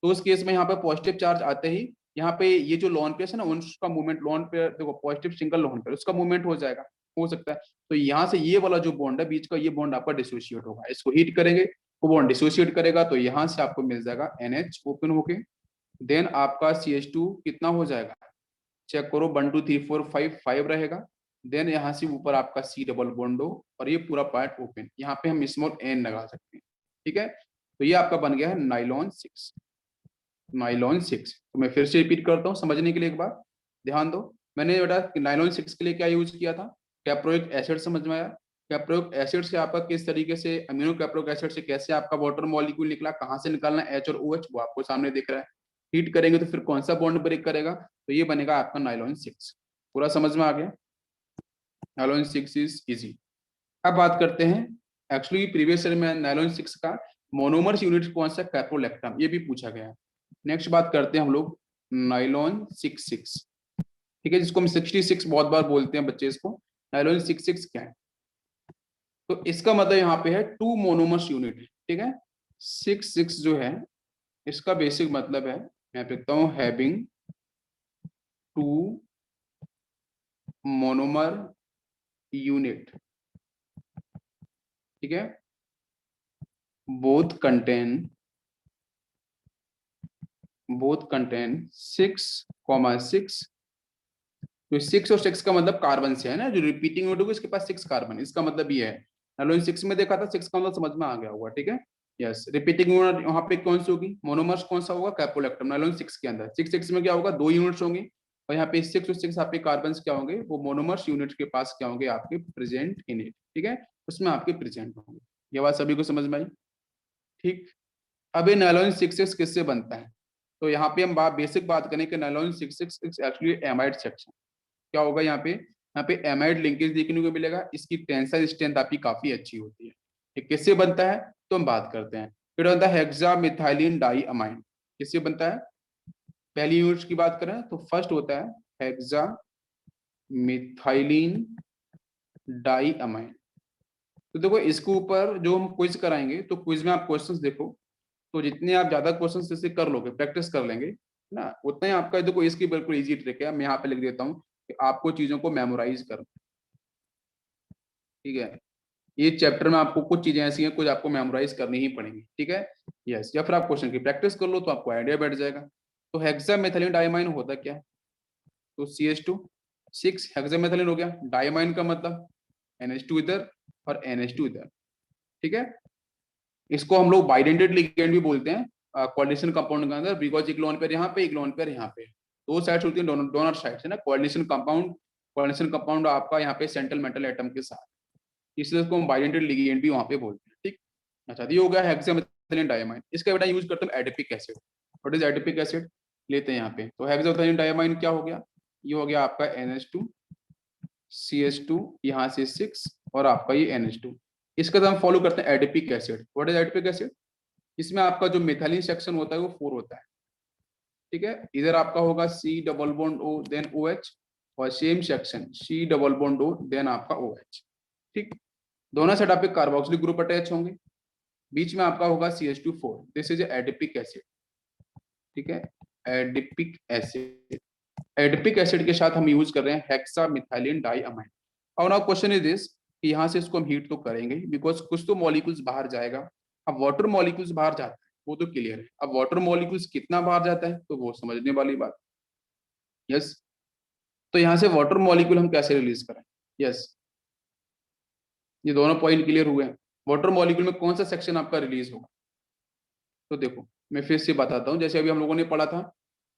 [SPEAKER 1] तो उस केस में यहाँ पे पॉजिटिव चार्ज आते ही यहाँ पे ये जो लोन पेयर है ना, उसका मूवमेंट, लोन पेयर देखो पॉजिटिव सिंगल लोन पेयर, उसका मूवमेंट हो जाएगा, हो सकता है। तो यहाँ से ये वाला जो बॉन्ड है बीच का, ये बॉन्ड आपका डिसोसिएट होगा। इसको हीट करेंगे, वो बॉन्ड डिसोसिएट करेगा, तो यहाँ से आपको मिल जाएगा NH ओपन होके, देन आपका CH2 कितना हो जाएगा, चेक करो, 1 2 3 4 5 रहेगा। देन यहाँ से ऊपर आपका C डबल बॉन्ड हो और ये पूरा पार्ट ओपन, यहाँ पे हम स्मॉल n लगा सकते हैं, ठीक है। तो ये आपका बन गया है नाइलॉन 6। नाइलॉन 6, तो मैं फिर से रिपीट करता हूँ समझने के लिए, एक बार ध्यान दो। मैंने बेटा नाइलॉन 6 के लिए क्या यूज किया था, कैप्रोइक एसिड, समझ में आया? कैप्रोइक एसिड से आपका किस तरीके से, अमीनो कैप्रोइक एसिड से कैसे आपका वाटर मॉलिक्यूल निकला, कहाँ से निकालना H और OH, वो आपको सामने दिख रहा है। हीट करेंगे तो फिर कौन सा बॉन्ड ब्रेक करेगा, तो ये बनेगा आपका नाइलॉन 6। पूरा समझ में आ गया? Nylon 6 is easy. अब बात करते हैं, एक्चुअली प्रीवियस ईयर में नाइलॉन 6 का मोनोमर्स यूनिट कौन सा, कैप्रोलैक्टम, ये भी पूछा गया है। नेक्स्ट बात करते हैं हम लोग नाइलॉन 6 ठीक है, जिसको हम 66 बहुत बार बोलते हैं बच्चे इसको। नाइलॉन 6 क्या है, तो इसका मतलब यहाँ पे है 2 मोनोमर्स यूनिट, ठीक है। 6 जो है इसका बेसिक मतलब है, मैं लिखता हूँ हैविंग 2 मोनोमर यूनिट, ठीक है। Both contain 6,6। तो 6 और 6 का मतलब कार्बन से है ना, जो रिपीटिंग यूनिट होगी इसके पास 6 कार्बन, इसका मतलब ये है। नाइलॉन 6 में देखा था 6 का मतलब समझ में आ गया होगा, ठीक है। यस, रिपीटिंग यूनिट वहां पे कौन सी होगी, मोनोमर्स कौन सा होगा, कैप्रोलैक्टम। नाइलॉन 6 के अंदर 6 में क्या होगा, 2 यूनिट्स होंगे, और यहाँ पे 6 और 6 आपके कार्बन क्या होंगे, वो मोनोमर्स यूनिट के पास क्या होंगे, आपके प्रेजेंट इन इट, ठीक है, उसमें आपके प्रेजेंट होंगे। ये बात सभी को समझ में आई? ठीक। अब ये नाइलॉन 6 किससे बनता है, तो यहाँ पे हम बेसिक बात करें कि नाइलॉन 6 एक्चुअली एमाइड सेक्शन। क्या होगा यहाँ पे एमाइड लिंकेज देखने को मिलेगा, इसकी टेंसाइल स्ट्रेंथ आपकी काफी अच्छी होती है। ये किससे बनता है, तो हम बात करते हैं। फिर बनता है हेक्सा मिथाइलिन डाई अमाइन, किससे बनता है, पहली यूनिट की बात करें तो फर्स्ट होता है हेक्सा मिथाइलिन डाई अमाइन। तो देखो इसके ऊपर जो हम क्विज कराएंगे, तो क्विज में आप क्वेश्चंस देखो, तो जितने आप ज्यादा क्वेश्चंस जैसे कर लोगे, प्रैक्टिस कर लेंगे ना, उतना ही आपका, देखो इसकी बिल्कुल इजी ट्रिक है, मैं यहाँ पे लिख देता हूँ कि आपको चीजों को मेमोराइज करना, ठीक है। ये चैप्टर में आपको कुछ चीजें ऐसी हैं, कुछ आपको मेमोराइज करनी ही पड़ेंगी, ठीक है। यस, या फिर आप क्वेश्चन की प्रैक्टिस कर लो तो आपको आइडिया बैठ जाएगा। तो हेक्सामेथिलीन डाइमाइन होता क्या है, तो CH2 6 हेक्सामेथिलीन हो गया, डाइमाइन का मतलब NH2 इधर और NH2 इधर, ठीक है। इसको हम लोग बाइडेंटेड लिगेंड भी बोलते हैं कोऑर्डिनेशन कंपाउंड के अंदर, बिकॉज एक लोन पेयर यहाँ पे, एक लोन पेयर यहाँ पे, दो साइड्स होती है, दोनों डोनर साइड्स है ना, कोऑर्डिनेशन कंपाउंड आपका यहाँ पे सेंट्रल मेटल एटम के साथ, इसलिए उसको हम बाइडेंटेड लिगेंड भी वहाँ पे बोलते हैं, ठीक। अच्छा, तो ये हो गया हेक्सामेथिलीन डाइमाइन। इसका बेटा यूज करते हैं adipic acid. What is adipic acid, लेते हैं यहाँ पे, तो हेक्सामेथिलीन डाइमाइन क्या हो गया, ये हो गया आपका NH2 CH2, यहाँ से 6 और आपका ये NH2। इसका तो हम फॉलो करते हैं adipic acid. What is adipic acid, इसमें आपका जो मिथाइलिन सेक्शन होता है वो 4 होता है, ठीक है, इधर आपका होगा C double bond O then OH, और same section C double bond O then आपका OH। ठीक, दोनों साइड पे कार्बोक्सिलिक ग्रुप अटैच होंगे, बीच में आपका होगा CH2 4, this is adipic acid. ठीक है, एडिपिक एसिड, एडिपिक एसिड के साथ हम यूज कर रहे हैं हेक्सा मिथाइलिन डाइअमाइन। और नाउ क्वेश्चन इज दिस कि यहाँ से इसको हम हीट तो करेंगे बिकॉज कुछ तो मॉलिक्यूल्स बाहर जाएगा। अब वाटर मॉलिक्यूल्स बाहर जाता है वो तो क्लियर है, अब वाटर मॉलिक्यूल्स कितना बाहर जाता है तो वो समझने वाली बात। यस, तो यहाँ से वाटर मॉलिक्यूल हम कैसे रिलीज करें। यस, ये दोनों पॉइंट क्लियर हुए हैं। वाटर मॉलिक्यूल में कौन सा सेक्शन आपका रिलीज होगा, तो देखो मैं फिर से बताता हूँ, जैसे अभी हम लोगों ने पढ़ा था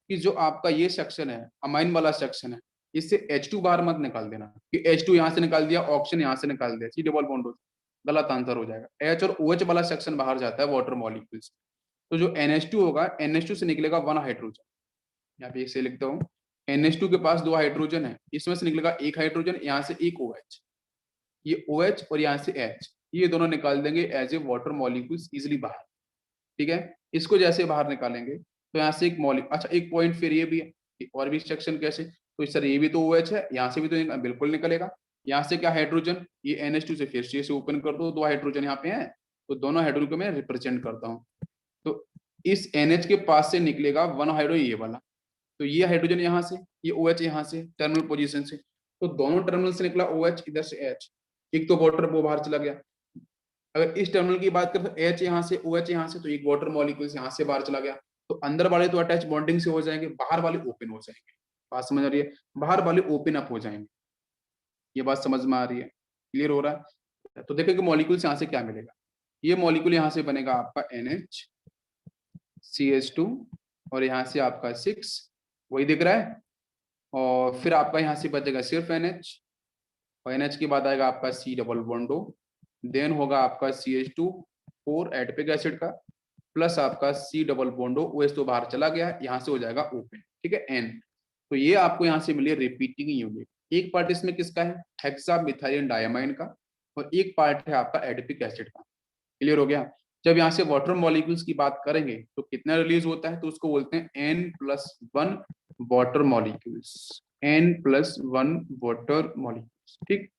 [SPEAKER 1] कि जो आपका ये सेक्शन है अमाइन वाला सेक्शन है, इससे H2 बाहर मत निकाल देना कि H2 यहाँ से निकाल दिया, ऑक्सीजन यहाँ से निकाल दिया, C डबल बॉन्ड, गलत आंसर हो जाएगा। H और OH वाला सेक्शन बाहर जाता है वाटर मॉलिक्यूल्स। तो जो NH2 होगा, NH2 से निकलेगा 1 हाइड्रोजन, यहाँ पे से लिखता हूँ, NH2 के पास 2 हाइड्रोजन है, इसमें से निकलेगा 1 हाइड्रोजन, यहाँ से 1 OH, ये OH और यहाँ से H, ये दोनों निकाल देंगे as a water molecules easily बाहर। ठीक है, इसको जैसे बाहर निकालेंगे तो यहाँ से एक मॉलिक, अच्छा एक पॉइंट फिर ये भी है कि और भी सेक्शन कैसे, तो इस तरह ये भी तो OH है, यहाँ से भी तो बिल्कुल निकलेगा, यहाँ से क्या हाइड्रोजन, ये NH2 से फिर से ओपन कर दो, 2 हाइड्रोजन यहाँ पे हैं, तो दोनों हाइड्रोजन को मैं रिप्रेजेंट करता हूँ। तो इस NH के पास से निकलेगा 1 हाइड्रो ये वाला, तो ये हाइड्रोजन यहाँ से, ये OH यहाँ से टर्मिनल पोजीशन से, तो दोनों टर्मिनल से निकला OH, इधर से H, एक तो वाटर वो बाहर चला गया। अगर इस टर्मिनल की बात करें तो H यहाँ से, OH यहाँ से, तो एक वाटर मॉलिक्यूल यहाँ से बाहर चला गया, तो अंदर वाले तो अटैच बॉन्डिंग से हो जाएंगे, बाहर वाले ओपन हो जाएंगे। बात समझ आ रही है, बाहर वाले ओपन अप हो जाएंगे। ये बात समझ में आ रही है, क्लियर हो रहा है। तो देखो कि मॉलिक्यूल यहाँ से क्या मिलेगा, ये मॉलिक्यूल यहाँ से बनेगा आपका NH CH2 और यहाँ से आपका 6, वही दिख रहा है, और फिर आपका यहाँ से बचेगा सिर्फ NH, और NH के बाद आएगा आपका C double bond O, then होगा आपका CH2 4 एडिपिक एसिड का, प्लस आपका C double bond O, OH तो बाहर चला गया, यहाँ से हो जाएगा ओपन। ठीक है, N, तो ये आपको यहाँ से मिली रिपीटिंग यूनिट। एक पार्ट इसमें किसका है, हेक्सा मिथाइलिन डायमाइन का, और एक पार्ट है आपका एडिपिक एसिड का। क्लियर हो गया। जब यहाँ से वाटर मॉलिक्यूल्स की बात करेंगे तो कितना रिलीज होता है, तो उसको बोलते हैं N+1 water molecules, N+1 water molecules. ठीक,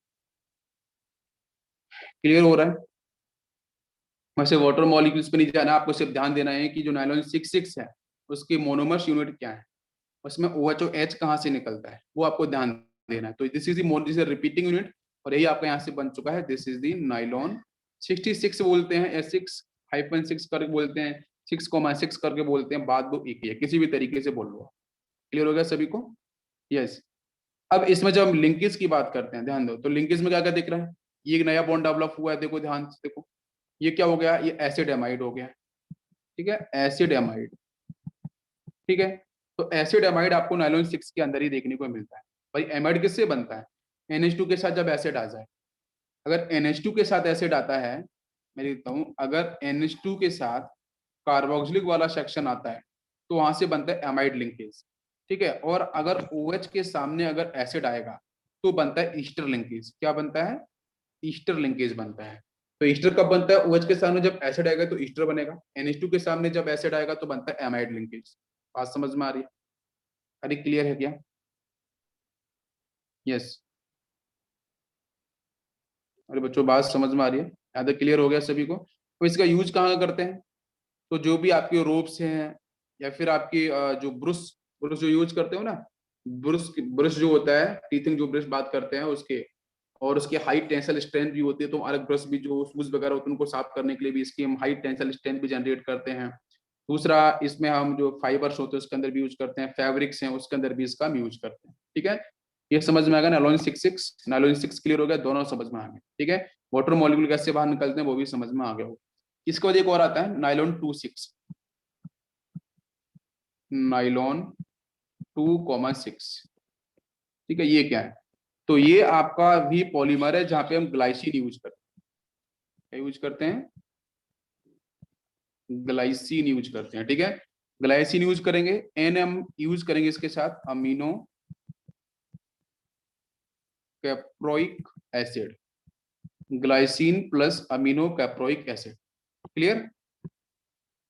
[SPEAKER 1] क्लियर हो रहा है। वैसे वाटर मॉलिक्यूल्स पे नहीं जाना, आपको सिर्फ ध्यान देना है कि जो नाइलॉन 6 है उसकी मोनोमर्स यूनिट क्या है, उसमें OH और H कहाँ से निकलता है वो आपको ध्यान देना है। तो this is the repeating unit, और यही आपका यहाँ से बन चुका है, दिस इज दी नाइलॉन 66 बोलते हैं, या 6-6 करके बोलते हैं, 6,6 करके बोलते हैं, बात दो एक ही है, किसी भी तरीके से बोल लो। क्लियर हो गया सभी को। यस, अब इसमें जब हम लिंकेज की बात करते हैं, ध्यान दो, तो लिंकेज में क्या क्या दिख रहा है, ये एक नया बॉन्ड डेवलप हुआ है, देखो ध्यान से देखो, ये क्या हो गया, ये एसिड एमाइड हो गया। ठीक है, एसिड एमाइड। ठीक है, तो एसिड एमाइड आपको नाइलॉन 6 के अंदर ही देखने को मिलता है। भाई एमाइड किससे बनता है, NH2 के साथ जब एसिड आ जाए, अगर NH2 के साथ एसिड आता है, मैं लिखता हूँ, अगर NH2 के साथ कार्बोक्सिलिक वाला सेक्शन आता है तो वहां से बनता है एमाइड लिंकेज। ठीक है, और अगर OH के सामने अगर एसिड आएगा तो बनता है ईस्टर लिंकेज। क्या बनता है, ईस्टर लिंकेज बनता है। तो ईस्टर कब बनता है, OH के सामने जब एसिड आएगा तो ईस्टर बनेगा, NH2 के सामने जब एसिड आएगा तो बनता है एमाइड लिंकेज। बात समझ में आ रही है, अरे क्लियर है क्या। यस, अरे बच्चों बात समझ में आ रही है, याद क्लियर हो गया सभी को। तो इसका यूज कहाँ करते हैं, तो जो भी आपके रोप्स हैं या फिर आपकी जो ब्रश, ब्रश जो यूज करते हो ना, ब्रश ब्रश जो होता है, टीथिंग जो ब्रश बात करते हैं उसके, और उसकी हाई टेंसल स्ट्रेंथ भी होती है, तो हमारे ब्रश भी जो शूज वगैरह होते हैं उनको साफ करने के लिए भी इसकी हम हाई टेंसल स्ट्रेंथ भी जनरेट करते हैं। दूसरा, इसमें हम जो फाइबर्स होते हैं उसके अंदर भी यूज करते हैं, फैब्रिक्स हैं उसके अंदर भी इसका हम यूज करते हैं। ठीक है, ये समझ में आ गया, नाइलॉन 6 क्लियर हो गया, दोनों समझ में आ गए। ठीक है, वाटर मॉलिक्यूल कैसे बाहर निकलते हैं वो भी समझ में आ गया हो। इसके बाद एक और आता है नाइलॉन 2,6, नाइलॉन 2,6। ठीक है, ये क्या है, तो ये आपका भी पॉलीमर है जहां पे हम ग्लाइसिन यूज करते हैं। क्या यूज करते हैं, ग्लाइसिन यूज करते हैं। ठीक है, ग्लाइसिन यूज करेंगे, एन हम यूज करेंगे इसके साथ amino caproic acid, glycine plus amino caproic acid. Clear,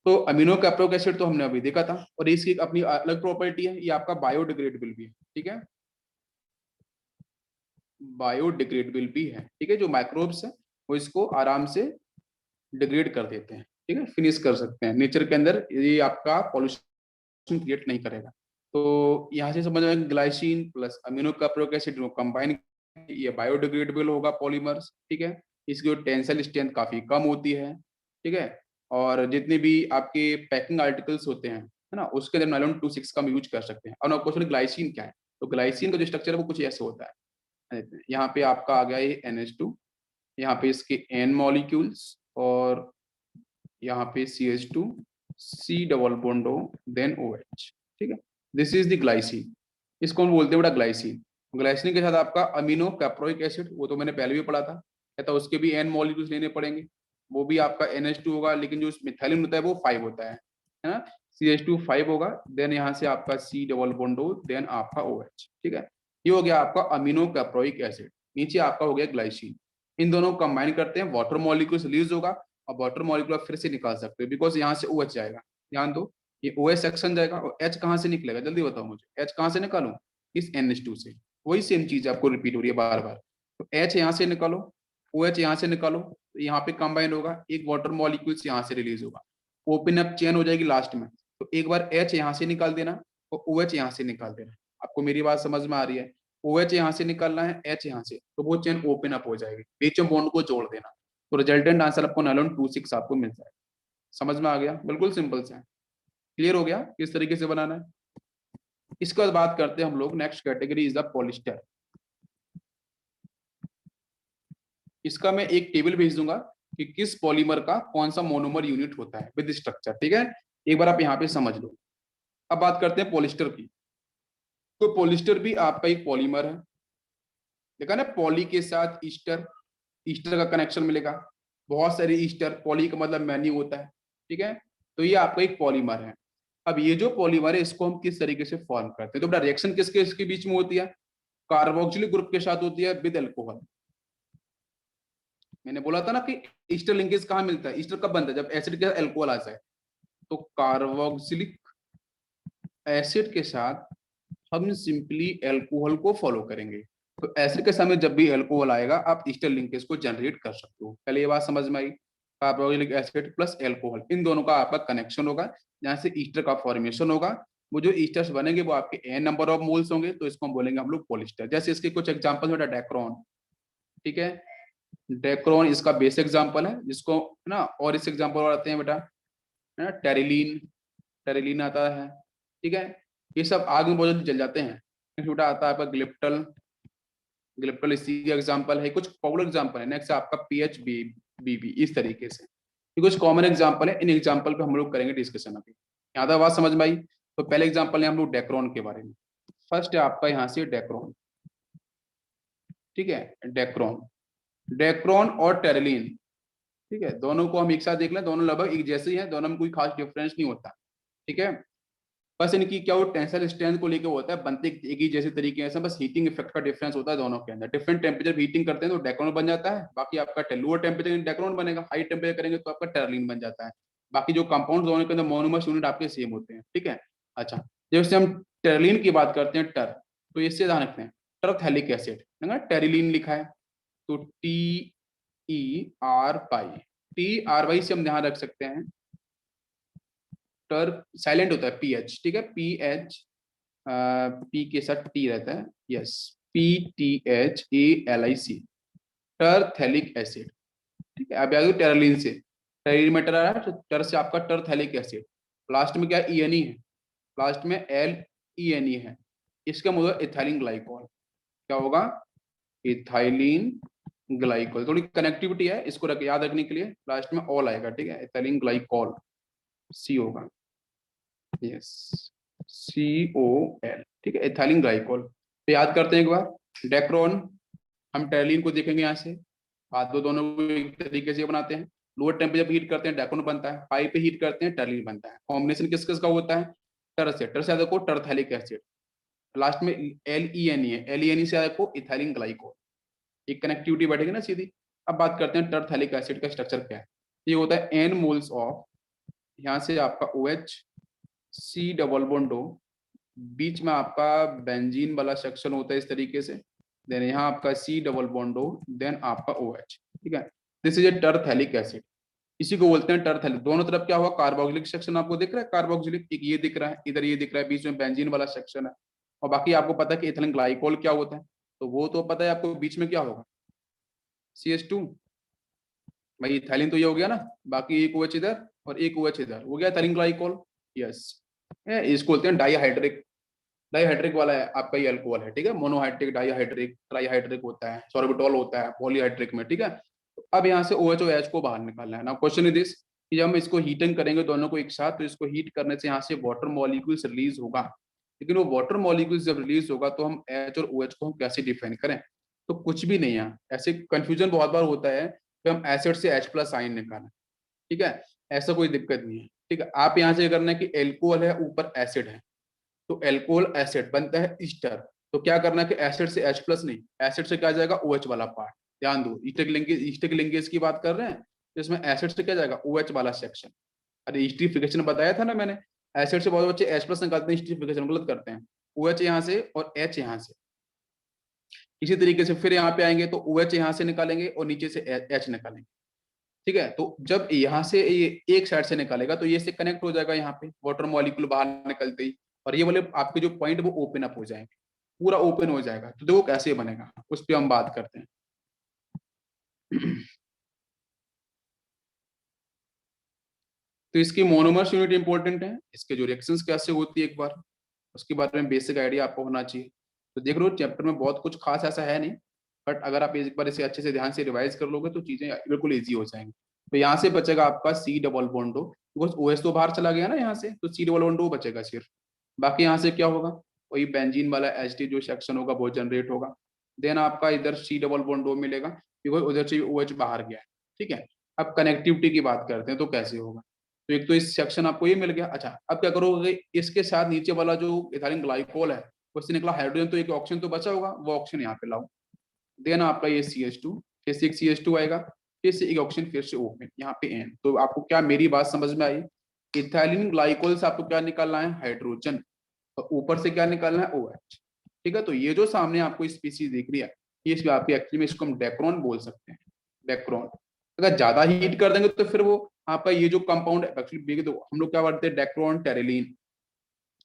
[SPEAKER 1] तो अमीनो कैप्रोइक एसिड तो हमने अभी देखा था, और इसकी अपनी अलग प्रॉपर्टी है, ये आपका बायोडिग्रेडेबल भी है, ठीक है, बायोडिग्रेडेबल भी है, ठीक है, जो माइक्रोब्स है वो इसको आराम से डिग्रेड कर देते हैं, ठीक है, फिनिश कर सकते हैं नेचर के अंदर, ये आपका पॉल्यूशन क्रिएट नहीं करेगा। तो यहाँ से समझ में glycine plus amino caproic acid को कंबाइन, ये बायोडिग्रेडेबल होगा पॉलीमर्स, ठीक है, इसकी जो टेंसाइल स्ट्रेंथ काफी कम होती है, ठीक है, और जितने भी आपके पैकिंग आर्टिकल्स होते हैं, है ना, उसके अंदर नायलॉन 26 का हम यूज कर सकते हैं। और ना क्वेश्चन ग्लाइसिन क्या है, तो ग्लाइसिन का जो स्ट्रक्चर है वो कुछ ऐसे होता है, यहाँ पे आपका आ गया ये NH2, यहाँ पे इसके N मॉलिक्यूल्स, और यहाँ पे CH2, C double bond O, then OH, ठीक है, दिस इज द ग्लाइसिन, इसको हम बोलते हैं बेटा ग्लाइसिन। ग्लाइसिन के साथ आपका अमीनो कैप्रोइक एसिड, वो तो मैंने पहले भी पढ़ा था, कहता उसके भी N मॉलिक्यूल्स लेने पड़ेंगे, वो भी आपका NH2 होगा, लेकिन जो मिथाइलिन होता है वो 5 होता है ना, CH2 5 होगा, देन यहाँ से आपका C double bond O, then आपका OH, ठीक है, ये हो गया आपका अमीनो कैप्रोइक एसिड। नीचे आपका हो गया ग्लाइसिन, इन दोनों को कंबाइन करते हैं, वाटर मॉलिक्यूल्स रिलीज होगा, और वाटर मॉलिक्यूल फिर से निकाल सकते हो, बिकॉज यहाँ से OH जाएगा, ध्यान दो, ये OH सेक्शन जाएगा, और H कहाँ से निकलेगा, जल्दी बताओ मुझे, H कहाँ से निकालूं, इस NH2 से, वही सेम चीज आपको रिपीट हो रही है बार बार, तो H यहाँ से निकालो, OH यहाँ से निकालो, तो यहाँ पे कंबाइन होगा, एक वाटर मॉलिक्यूल्स यहाँ से रिलीज होगा, ओपन अप चेन हो जाएगी लास्ट में, तो एक बार H यहाँ से निकाल देना, और OH यहाँ से निकाल देना, आपको मेरी बात समझ में आ रही है, OH यहाँ से निकालना है, H यहाँ से, तो वो चेन ओपन अप हो जाएगी, बीच में बॉन्ड को जोड़ देना, तो रिजल्टेंट आंसर आपको नायलॉन 26 आपको मिल जाएगा। समझ में आ गया, बिल्कुल सिंपल सा है, क्लियर हो गया किस तरीके से बनाना है। इसके बाद बात करते हैं हम लोग, next category is the polyester. इसका मैं एक टेबल भेज दूंगा कि किस पॉलीमर का कौन सा मोनोमर यूनिट होता है विद स्ट्रक्चर, ठीक है, एक बार आप यहाँ पे समझ लो। अब बात करते हैं पॉलिस्टर की, तो पॉलिस्टर भी आपका एक पॉलीमर है, देखा ना, पॉली के साथ ईस्टर, ईस्टर का कनेक्शन मिलेगा, बहुत सारे ईस्टर, पॉली का मतलब मैनी होता है, ठीक है, तो ये आपका एक पॉलीमर है। अब ये जो पॉलीमर है इसको हम किस तरीके से फॉर्म करते हैं, तो बेटा रिएक्शन किसके इसके बीच में होती है, कार्बोक्सिलिक ग्रुप के साथ होती है विद अल्कोहल। मैंने बोला था ना कि ईस्टर लिंकेज कहाँ मिलता है, ईस्टर कब बनता है, जब एसिड के साथ अल्कोहल आ जाए, तो कार्बोक्सिलिक एसिड के साथ हम सिंपली अल्कोहल को फॉलो करेंगे, तो एसिड के समय जब भी अल्कोहल आएगा आप ईस्टर लिंकेज को जनरेट कर सकते हो। पहले ये बात समझ में आई, कार्बोक्सिलिक एसिड प्लस अल्कोहल, इन दोनों का आपका कनेक्शन होगा, जहाँ से ईस्टर का फॉर्मेशन होगा, वो जो ईस्टर्स बनेंगे वो आपके एन नंबर ऑफ मोल्स होंगे, तो इसको हम बोलेंगे हम लोग पॉलिस्टर। जैसे इसके कुछ एग्जांपल बेटा, डेक्रोन, ठीक है, डेक्रोन इसका बेस एग्जांपल है, जिसको ना, और इस एग्जांपल और आते हैं बेटा, है ना, टेरिलीन, टेरिलीन आता है, ठीक है, ये सब आग में बहुत जल्दी जल जाते हैं। छोटा आता है आपका ग्लिप्टल, ग्लिप्टल इसी एग्जांपल है, कुछ पॉपुलर एग्जांपल है। नेक्स्ट आपका पीएच बीबी, इस तरीके से ये कुछ कॉमन एग्जांपल है, इन एग्जांपल पे हम लोग करेंगे डिस्कशन अभी। यहाँ तक बात समझ में आई, तो पहले एग्जांपल है हम लोग डेक्रोन के बारे में। फर्स्ट है आपका यहाँ से डेक्रोन, ठीक है, डेक्रोन, डेक्रोन और टेरिलीन, ठीक है, दोनों को हम एक साथ देख लें, दोनों लगभग एक जैसे ही हैं, दोनों में कोई खास डिफरेंस नहीं होता, ठीक है, बस इनकी क्या, वो टेंसाइल स्ट्रेंथ को लेकर होता है, बनते एक ही जैसे तरीके से, बस हीटिंग इफेक्ट का डिफरेंस होता है दोनों के अंदर, डिफरेंट टेम्परेचर हीटिंग करते हैं तो डेक्रोन बन जाता है, बाकी आपका लोअर टेम्परेचर डेक्रोन बनेगा, हाई टेम्परेचर करेंगे तो आपका टेरलिन बन जाता है। बाकी जो कंपाउंड दोनों के अंदर मोनोमर्स यूनिट आपके सेम होते हैं, ठीक है। अच्छा, जैसे हम टेरलिन की बात करते हैं, टर, तो इससे ध्यान रखते हैं, टरथैलिक एसिड है ना, टेरिलीन लिखा है, तो TER, से हम ध्यान रख सकते हैं, टर साइलेंट होता है, PH, ठीक है, PH, पी के साथ टी रहता है, यस, PTHALIC, टरथैलिक एसिड, ठीक है। अब आ गई टेरलिन से, टेरिन में टर आ रहा है, तो टर से आपका टरथैलिक एसिड, लास्ट में क्या ENE है, लास्ट में LENE है, इसका मतलब इथाइलिन ग्लाइकोल, क्या होगा, इथाइलिन ग्लाइकोल, थोड़ी कनेक्टिविटी है, इसको याद रखने के लिए लास्ट में ऑल आएगा, ठीक है, इथाइलिन ग्लाइकोल, C होगा, यस, COL, ठीक है, इथाइलिन ग्लाइकोल। तो याद करते हैं एक बार, डेक्रोन, हम टेरलिन को देखेंगे यहाँ से, हाथ दो दोनों को एक तरीके से बनाते हैं, लोअर टेम्परेचर पे हीट करते हैं डेक्रोन बनता है, हाई पे हीट करते हैं टेरलिन बनता है। कॉम्बिनेशन किस किस का होता है, टर से देखो टरथैलिक एसिड, लास्ट में LENE है, LENE से देखो इथाइलिन ग्लाइकोल, एक कनेक्टिविटी बैठेगी ना सीधी। अब बात करते हैं टरथैलिक एसिड का स्ट्रक्चर क्या है, ये होता है N मोल्स ऑफ यहाँ से आपका OH, C double bond O, बीच में आपका बेंजीन वाला सेक्शन होता है इस तरीके से, देन यहाँ आपका C double bond O, then आपका OH, ठीक है। This is a terephthalic acid, इसी को बोलते हैं टरथैलिक। दोनों तरफ क्या हुआ, कार्बोक्सिलिक सेक्शन आपको दिख रहा है, कार्बोक्सिलिक, एक ये दिख रहा है, इधर ये दिख रहा है, बीच में बेंजीन वाला सेक्शन है। और बाकी आपको पता है कि इथिलीन ग्लाइकोल क्या होता है, तो वो तो पता है आपको, बीच में क्या होगा, CH2, भाई इथाइलिन तो ये हो गया ना, बाकी एक OH इधर और एक OH इधर, हो गया इथाइलिन ग्लाइकोल। यस, इसको बोलते हैं डाईहाइड्रिक, डाईहाइड्रिक वाला है आपका ये अल्कोहल है, ठीक है। मोनोहाइड्रिक, डाईहाइड्रिक, ट्राईहाइड्रिक होता है, सॉर्बिटॉल होता है पॉलीहाइड्रिक में, ठीक है। तो अब यहाँ से OH और H को बाहर निकालना है ना। क्वेश्चन इज दिस कि जब हम इसको हीटिंग करेंगे दोनों को एक साथ, तो इसको हीट करने से यहाँ से वाटर मॉलिक्यूल्स रिलीज होगा, लेकिन वो वाटर मॉलिक्यूल्स जब रिलीज होगा तो हम H और OH को हम कैसे डिफाइन करें, तो कुछ भी नहीं है। ऐसे कंफ्यूजन बहुत बार होता है कि हम एसिड से H प्लस आयन निकालें, ठीक है, ऐसा कोई दिक्कत नहीं है, ठीक है। आप यहाँ से करना है कि एल्कोहल है, ऊपर एसिड है, तो एल्कोहल एसिड बनता है ईस्टर, तो क्या करना है कि एसिड से H प्लस नहीं, एसिड से क्या जाएगा OH वाला पार्ट, ध्यान दो, ईस्टिक लिंकेज की बात कर रहे हैं, तो इसमें एसिड से क्या जाएगा OH वाला सेक्शन। अरे ईस्टिफिकेशन बताया था ना मैंने, एसिड से बहुत बच्चे H प्लस निकालते हैं, ईस्टिफिकेशन गलत करते हैं, OH यहाँ से और H यहाँ से। इसी तरीके से फिर यहाँ पे आएंगे तो OH यहाँ से निकालेंगे और नीचे से H निकालेंगे, ठीक है। तो जब यहाँ से ये एक साइड से निकालेगा तो ये से कनेक्ट हो जाएगा यहाँ पे वाटर मॉलिक्यूल बाहर निकलते ही, और ये वाले आपके जो पॉइंट वो ओपन अप हो जाएंगे, पूरा ओपन हो जाएगा। तो देखो कैसे बनेगा, उस पर हम बात करते हैं। तो इसकी मोनोमर्स यूनिट इंपॉर्टेंट है, इसके जो रिएक्शंस कैसे होती है एक बार उसके बारे में बेसिक आइडिया आपको होना चाहिए। तो देख लो चैप्टर में बहुत कुछ खास ऐसा है नहीं, बट अगर आप एक बार इसे अच्छे से ध्यान से रिवाइज कर लोगे तो चीजें बिल्कुल ईजी हो जाएंगी। तो यहाँ से बचेगा आपका C double bond O, because OH तो बाहर चला गया ना यहाँ से, तो C डबल बॉन्ड O बचेगा सिर्फ। बाकी यहाँ से क्या होगा, वही बेंजीन वाला H जो सेक्शन होगा वो जनरेट होगा, देन आपका इधर C डबल बॉन्ड O मिलेगा, बिकॉज उधर से OH बाहर गया है, ठीक है। अब कनेक्टिविटी की बात करते हैं तो कैसे होगा, तो एक तो इस सेक्शन आपको ये मिल गया। अच्छा, अब क्या करोगे, इसके साथ नीचे वाला जो इथाइलिन ग्लाइकोल है उससे निकला हाइड्रोजन, तो एक ऑक्सीजन तो बचा होगा, वो ऑक्सीजन यहाँ पे लाओ, देन आपका ये CH2, फिर से एक CH2 आएगा, फिर से एक ऑक्सीजन, फिर से ओपन, यहाँ पे N। तो आपको क्या मेरी बात समझ में आई, इथाइलिन ग्लाइकोल से आपको क्या निकालना है, हाइड्रोजन, और ऊपर से क्या निकालना है, OH, ठीक है। तो ये जो सामने आपको स्पीसीज दिख रही है, ये आपकी एक्चुअली में इसको हम डेक्रोन बोल सकते हैं, डेक्रोन। अगर ज्यादा हीट कर देंगे तो फिर वो आपका ये जो कंपाउंड एक्चुअली तो हम लोग क्या बोलते हैं, डेक्रोन टेरेलिन,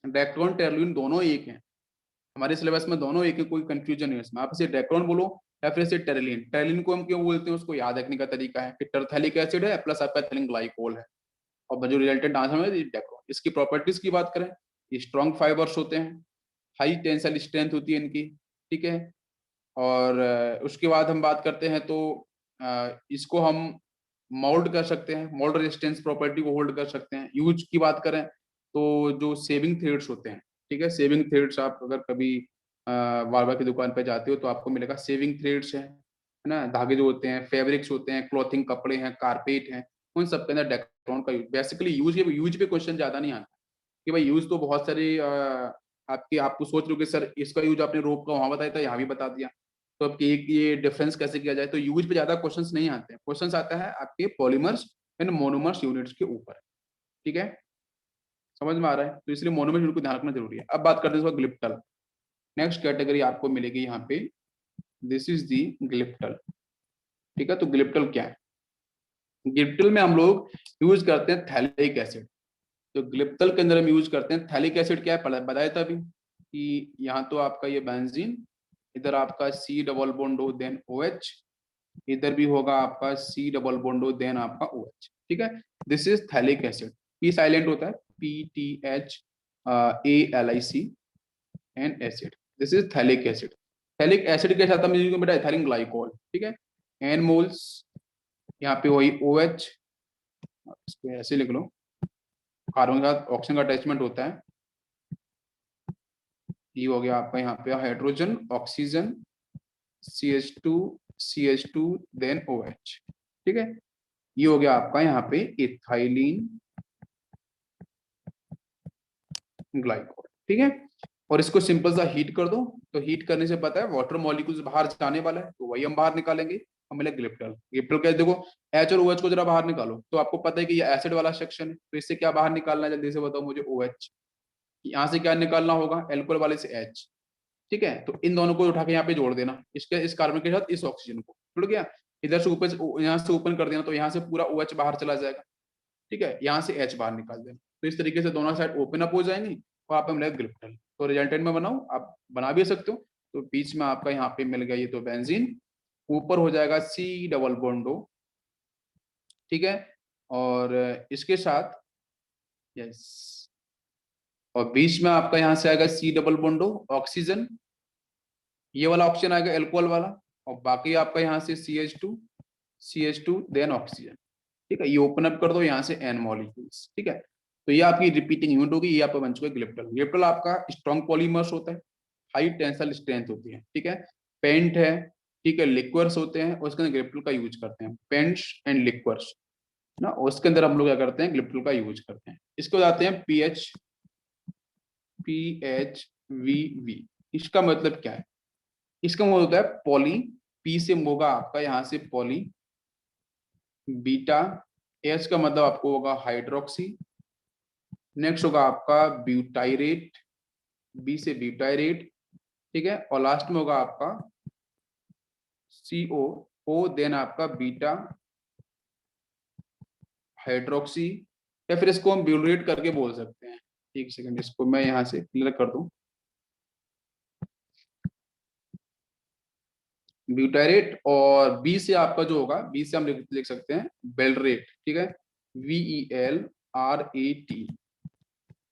[SPEAKER 1] डेक्रोन टेरेलिन दोनों एक हैं हमारे सिलेबस में, दोनों एक है, कोई कंफ्यूजन नहीं है इसमें। आप इसे डेक्रोन बोलो या फिर इसे टेरेलिन, टेरेलिन को हम क्यों बोलते हैं उसको याद रखने का तरीका है कि टरथैलिक एसिड है प्लस आपका एथिलीन ग्लाइकोल है, और जो रिजल्टेंट आंसर है डेक्रोन। इसकी प्रॉपर्टीज की बात करें, ये स्ट्रॉन्ग फाइबर्स होते हैं, हाई टेंसाइल स्ट्रेंथ होती है इनकी, ठीक है। और उसके बाद हम बात करते हैं तो इसको हम मोल्ड कर सकते हैं, मोल्ड रेजिस्टेंस प्रॉपर्टी को होल्ड कर सकते हैं। यूज की बात करें तो जो सेविंग थ्रेड्स होते हैं, ठीक है, सेविंग थ्रेड्स आप अगर कभी बार्बर की दुकान पर जाते हो तो आपको मिलेगा सेविंग थ्रेड्स है ना, धागे जो होते हैं, फैब्रिक्स होते हैं, क्लॉथिंग कपड़े हैं, कारपेट हैं, उन सब के अंदर डेक्रोन का यूज, बेसिकली यूज पे क्वेश्चन ज्यादा नहीं आता कि भाई यूज तो बहुत सारी आपकी, आपको सोच लो कि सर इसका यूज आपने रोप का वहां बताया था, यहाँ भी बता दिया, तो अब ये डिफरेंस कैसे किया जाए, तो यूज पे ज्यादा क्वेश्चंस नहीं आते हैं, क्वेश्चंस आता है आपके पॉलीमर्स एंड मोनोमर्स यूनिट्स के ऊपर, ठीक है, समझ में आ रहा है। तो इसलिए मोनोमर यूनिट को ध्यान रखना जरूरी है। अब बात करते हैं ग्लिप्टल, नेक्स्ट कैटेगरी आपको मिलेगी यहाँ पे, दिस इज दी ग्लिप्टल, ठीक है। तो ग्लिप्टल क्या है, ग्लिप्टल में हम लोग यूज करते हैं थैलिक एसिड, तो ग्लिप्टल के अंदर हम यूज करते हैं थैलिक एसिड। क्या है बताया था अभी कि यहाँ तो आपका ये बेंजीन, इधर आपका C double bond O then OH, इधर भी होगा आपका C double bond O then आपका OH, ठीक है। This is phthalic acid, P silent होता है, PTHALIC and acid, this is phthalic acid. Phthalic acid के साथ हम यूज बेटा इथाइलिन ग्लाइकोल, ठीक है, N मोल्स, यहाँ पे वही OH, इसको ऐसे लिख लो, कार्बन के साथ ऑक्सीजन का अटैचमेंट होता है, ये हो गया आपका यहाँ पे hydrogen, oxygen, CH2, CH2 then OH, ठीक है। ये हो गया आपका यहाँ पे इथाइलिन ग्लाइकोल, ठीक है। और इसको सिंपल सा हीट कर दो, तो हीट करने से पता है वाटर मॉलिक्यूल्स बाहर जाने वाला है, तो वही हम बाहर निकालेंगे, हम मिले ग्लिप्टल। ग्लिप्टल क्या है, देखो एच और ओ एच को जरा बाहर निकालो, तो आपको पता है कि ये एसिड वाला सेक्शन है, तो इससे क्या बाहर निकालना है, जल्दी से बताओ मुझे, ओ एच। यहाँ से क्या निकालना होगा, एल्कोहल वाले से एच। ठीक है, तो इन दोनों को उठा के यहाँ पे जोड़ देना, इसके इस कार्बन के साथ इस ऑक्सीजन को जुड़ गया। इधर से ऊपर, यहाँ से ओपन कर देना, तो यहाँ से पूरा ओ एच बाहर चला जाएगा। ठीक है, यहाँ से एच बाहर निकाल देना, तो इस तरीके से दोनों साइड ओपन अप हो जाएंगी और आप मिलेगा ग्लिप्टल। तो रिजल्टेंट में बनाओ, आप बना भी सकते हो। तो बीच में आपका यहाँ पे मिल गया ये तो बेंजीन, ऊपर हो जाएगा सी डबल बॉन्डो। ठीक है, और इसके साथ यस, और बीच में आपका यहाँ से आएगा सी डबल बॉन्डो ऑक्सीजन, ये वाला ऑप्शन आएगा एल्कोहल वाला, और बाकी आपका यहाँ से CH2 देन ऑक्सीजन। ठीक है, ये ओपन अप कर दो यहाँ से एन मॉलिक्यूल्स। ठीक है, तो ये आपकी रिपीटिंग यूनिट होगी, ये आपका बन चुका है ग्लिप्टल। ग्लिप्टल आपका स्ट्रॉन्ग पॉलीमर्स होता है, हाई टेंसाइल स्ट्रेंथ होती है। ठीक है, पेंट है, ठीक है, लिक्वर्स होते हैं, और उसके अंदर ग्लिप्टल का यूज करते हैं, पेंट्स एंड लिक्वर्स ना, उसके अंदर हम लोग क्या करते हैं, ग्लिप्टल का यूज करते हैं। इसके बाद आते हैं PHVV। इसका मतलब क्या है, इसका मतलब होता है पॉली, पी से होगा आपका यहाँ से पॉली, बीटा, एच का मतलब आपको होगा हाइड्रोक्सी, नेक्स्ट होगा आपका ब्यूटाइरेट, बी से ब्यूटाइरेट। ठीक है, और लास्ट में होगा आपका CO, देन आपका बीटा हाइड्रोक्सी, या फिर इसको हम ब्यूरेट करके बोल सकते हैं। एक सेकंड, इसको मैं यहाँ से क्लियर कर दूं, ब्यूटारेट, और बी से आपका जो होगा, बी से हम लिख सकते हैं बेलरेट। ठीक है, VELRAT।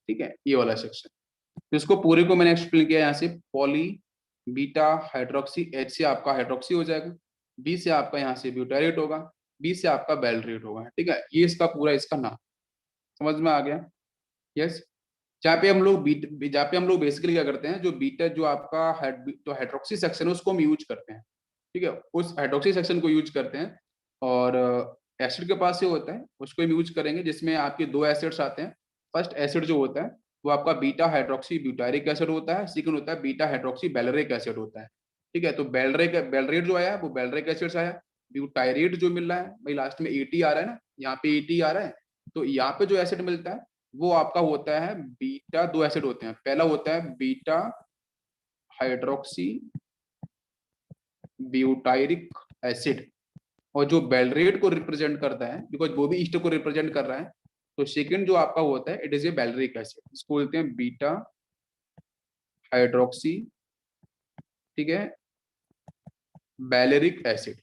[SPEAKER 1] ठीक है, ये वाला सेक्शन, तो इसको पूरे को मैंने एक्सप्लेन किया यहाँ से, पॉली बीटा हाइड्रोक्सी, एच से आपका हाइड्रोक्सी हो जाएगा, बी से आपका यहाँ से ब्यूटारेट होगा, बी से आपका बेलरेट होगा। ठीक है, ये इसका पूरा इसका नाम समझ में आ गया। यस, जहाँ पे हम लोग जहाँ पे हम लोग बेसिकली क्या करते हैं, जो बीटा जो आपका तो हाइड्रोक्सी सेक्शन है उसको हम यूज करते हैं। ठीक है, उस हाइड्रोक्सी सेक्शन को यूज करते हैं, और एसिड के पास से होता है उसको हम यूज करेंगे, जिसमें आपके दो एसिड्स आते हैं। फर्स्ट एसिड जो होता है वो आपका बीटा हाइड्रोक्सी ब्यूटारिक एसिड होता है, सेकंड होता है बीटा हाइड्रोक्सी बेलरिक एसिड होता है। ठीक है, तो बेलरेट जो आया वो बेलरिक एसिड से आया, ब्यूटाइरेट जो मिल रहा है भाई लास्ट में एटी आ रहा है ना, यहाँ पे एटी आ रहा है, तो यहाँ पे जो एसिड मिलता है वो आपका होता है बीटा, दो एसिड होते हैं, पहला होता है बीटा हाइड्रोक्सी ब्यूटाइरिक एसिड, और जो बेलरेट को रिप्रेजेंट करता है, बिकॉज वो भी ईस्टर को रिप्रेजेंट कर रहा है, तो सेकंड जो आपका होता है इट इज ए बेलरिक एसिड, इसको बोलते हैं बीटा हाइड्रोक्सी, ठीक है, बेलरिक एसिड।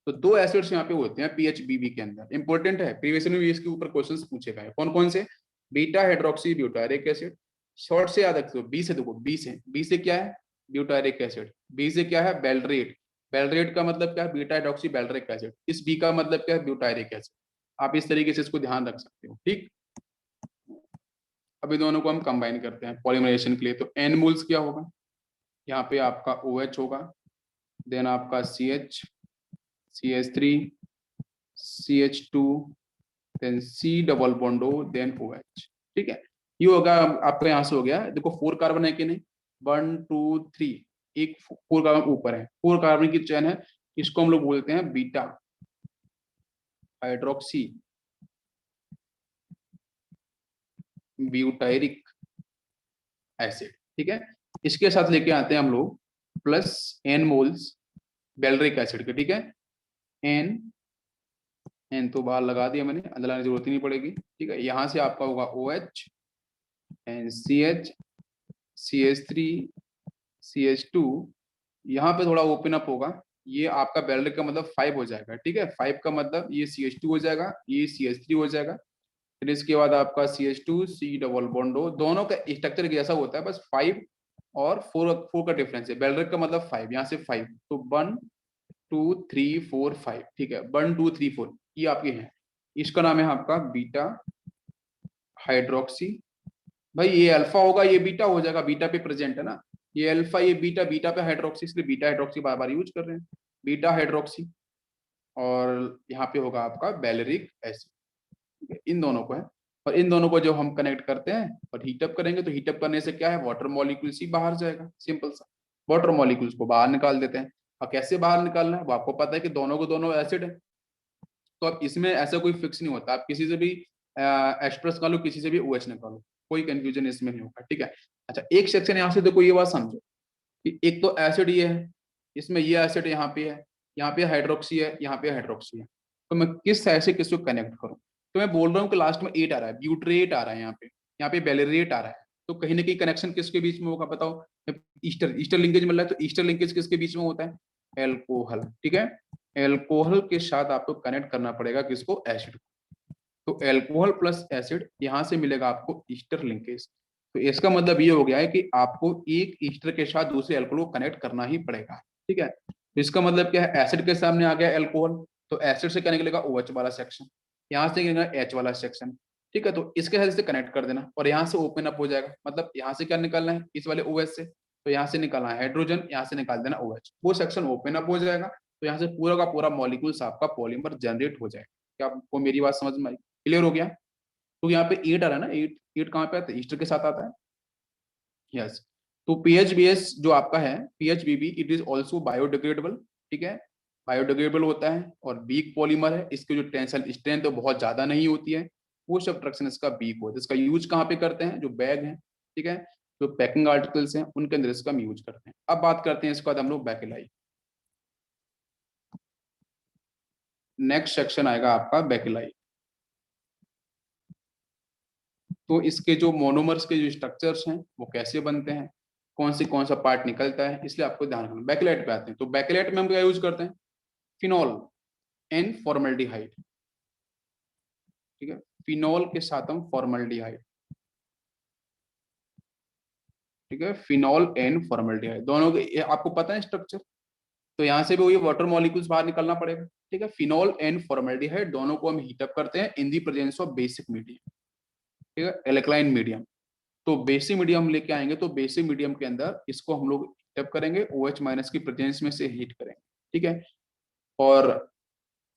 [SPEAKER 1] तो दो एसिड्स यहाँ पे होते हैं PHBB के अंदर, इंपॉर्टेंट है, प्रीवियस में भी इसके ऊपर क्वेश्चंस पूछे गए। कौन कौन से, beta hydroxy butyric acid, short से याद रखो, बी से, देखो बी से क्या है, ब्यूटारिक एसिड, बी से क्या है, बेलरेट, बेलरेट का मतलब क्या है, बीटा हाइड्रोक्सी बेलरिक एसिड, इस बी का मतलब क्या है, ब्यूटारिक एसिड। आप इस तरीके से इसको ध्यान रख सकते हो। ठीक, अभी दोनों को हम कंबाइन करते हैं पॉलीमराइजेशन के लिए, तो एन मोल्स क्या होगा, यहाँ पे आपका OH होगा, देन आपका CH, CH3, CH2, then C double bond O, then OH। ठीक है, ये होगा आपका, यहाँ से हो गया, देखो 4 कार्बन है कि नहीं, 1 2 3, एक 4 कार्बन ऊपर है, 4 कार्बन की चेन है, इसको हम लोग बोलते हैं बीटा हाइड्रोक्सी ब्यूटाइरिक एसिड। ठीक है, इसके साथ लेके आते हैं हम लोग प्लस N मोल्स बेलरिक एसिड के। ठीक है, एन तो बाहर लगा दिया मैंने, अंदर लाने की जरूरत ही नहीं पड़ेगी। ठीक है, यहाँ से आपका होगा OH and CH, CH3, CH2, यहाँ पे थोड़ा ओपन अप होगा, ये आपका बेलरिक का मतलब 5 हो जाएगा। ठीक है, 5 का मतलब ये CH2 हो जाएगा, ये CH3 हो जाएगा, फिर इसके बाद आपका CH2 C डबल बॉन्डो, दोनों का स्ट्रक्चर जैसा होता है, बस 5 और 4 का डिफरेंस है। बेलरिक का मतलब 5, यहाँ से 5, तो 1 2 3 4 5। ठीक है, 1 2 3 4 ये आपके हैं, इसका नाम है आपका बीटा हाइड्रोक्सी। भाई ये अल्फा होगा, ये बीटा हो जाएगा, बीटा पे प्रेजेंट है ना, ये अल्फा ये बीटा, बीटा पे हाइड्रोक्सी, इसलिए बीटा हाइड्रोक्सी बार बार यूज कर रहे हैं, बीटा हाइड्रोक्सी। और यहाँ पे होगा आपका बेलरिक एसिड, इन दोनों को है, और इन दोनों को जो हम कनेक्ट करते हैं और हीटअप करेंगे, तो हीटअप करने से क्या है, वाटर मॉलिक्यूल्स ही बाहर जाएगा, सिंपल सा, वाटर मॉलिक्यूल्स को बाहर निकाल देते हैं। और कैसे बाहर निकालना है वो आपको पता है कि दोनों को दोनों एसिड है। तो अब इसमें ऐसा कोई फिक्स नहीं होता, आप किसी से भी H+ निकालो, किसी से भी OH निकालो, कोई कंफ्यूजन इसमें नहीं होगा, ठीक है। अच्छा, एक सेक्शन यहाँ से देखो, ये बात समझो कि एक तो एसिड ये है, इसमें ये एसिड यहाँ पे है, यहाँ पे हाइड्रोक्सी है, यहाँ पे हाइड्रोक्सी है, तो मैं किस साइड से किसको कनेक्ट करूँ? तो मैं बोल रहा हूँ कि लास्ट में 8 आ रहा है, ब्यूट्रेट आ रहा है, यहाँ पे बेलेरेट आ रहा है, तो कहीं ना कहीं कनेक्शन किसके बीच में होगा बताओ? ईस्टर ईस्टर लिंकेज मिल रहा है, तो ईस्टर लिंकेज किसके बीच में होता है? एल्कोहल, ठीक है। एल्कोहल के साथ आपको कनेक्ट करना पड़ेगा किसको? एसिड। तो एल्कोहल प्लस एसिड यहाँ से मिलेगा आपको ईस्टर लिंकेज। तो इसका मतलब ये हो गया है कि आपको एक ईस्टर के साथ दूसरे एल्कोहल को कनेक्ट करना ही पड़ेगा, ठीक है। तो इसका मतलब क्या है? एसिड के सामने आ गया एल्कोहल, तो एसिड से क्या निकलेगा? OH वाला सेक्शन, यहाँ से निकलेगा H वाला सेक्शन, ठीक है। तो इसके साथ इसे कनेक्ट कर देना और यहाँ से ओपन अप हो जाएगा, मतलब यहाँ से क्या निकालना है? इस वाले OH से, तो यहाँ से निकालना है हाइड्रोजन, यहाँ से निकाल देना OH, वो सेक्शन ओपन अप हो जाएगा, तो यहाँ से पूरा का पूरा मॉलिक्यूल्स आपका पॉलीमर जनरेट हो जाएगा। क्या आपको मेरी बात समझ में आई? क्लियर हो गया? तो यहाँ पे 8 आ रहा है ना, 8 8 कहाँ पे आता है? ईस्टर के साथ आता है, यस। तो PHBS जो आपका है, PHBB, it is also biodegradable, ठीक है, बायोडिग्रेडेबल होता है और वीक पॉलीमर है, इसकी जो टेंसाइल स्ट्रेंथ है बहुत ज्यादा नहीं होती है, पोस्ट ऑब्स्ट्रक्शन इसका वीक होता है। इसका यूज कहाँ पे करते हैं? जो बैग है, ठीक है, जो पैकिंग आर्टिकल्स हैं उनके अंदर इसका हम यूज करते हैं। अब बात करते हैं इसके बाद हम लोग बैकेलाई। नेक्स्ट सेक्शन आएगा आपका बैकेलाई। तो इसके जो मोनोमर्स के जो स्ट्रक्चर्स हैं वो कैसे बनते हैं, कौन सा पार्ट निकलता है, इसलिए आपको ध्यान रखना। बैकेलाइट पे आते हैं, तो बैकेलाइट में हम क्या यूज करते हैं? फिनॉल एंड फॉर्मल्डिहाइड, ठीक है, फिनॉल के साथ हम फॉर्मल्डिहाइड, ठीक है, फिनॉल एंड फॉर्मल्डिहाइड दोनों के आपको पता है स्ट्रक्चर, तो यहाँ से भी वही वाटर मॉलिक्यूल्स बाहर निकलना पड़ेगा, ठीक है। फिनॉल एंड फॉर्मल्डिहाइड दोनों को हम हीटअप करते हैं in the presence of basic medium, ठीक है, एल्कलाइन मीडियम। तो बेसिक मीडियम लेके आएंगे, तो बेसिक मीडियम के अंदर इसको हम लोग हीटअप करेंगे, OH- की प्रेजेंस में से हीट करेंगे, ठीक है। और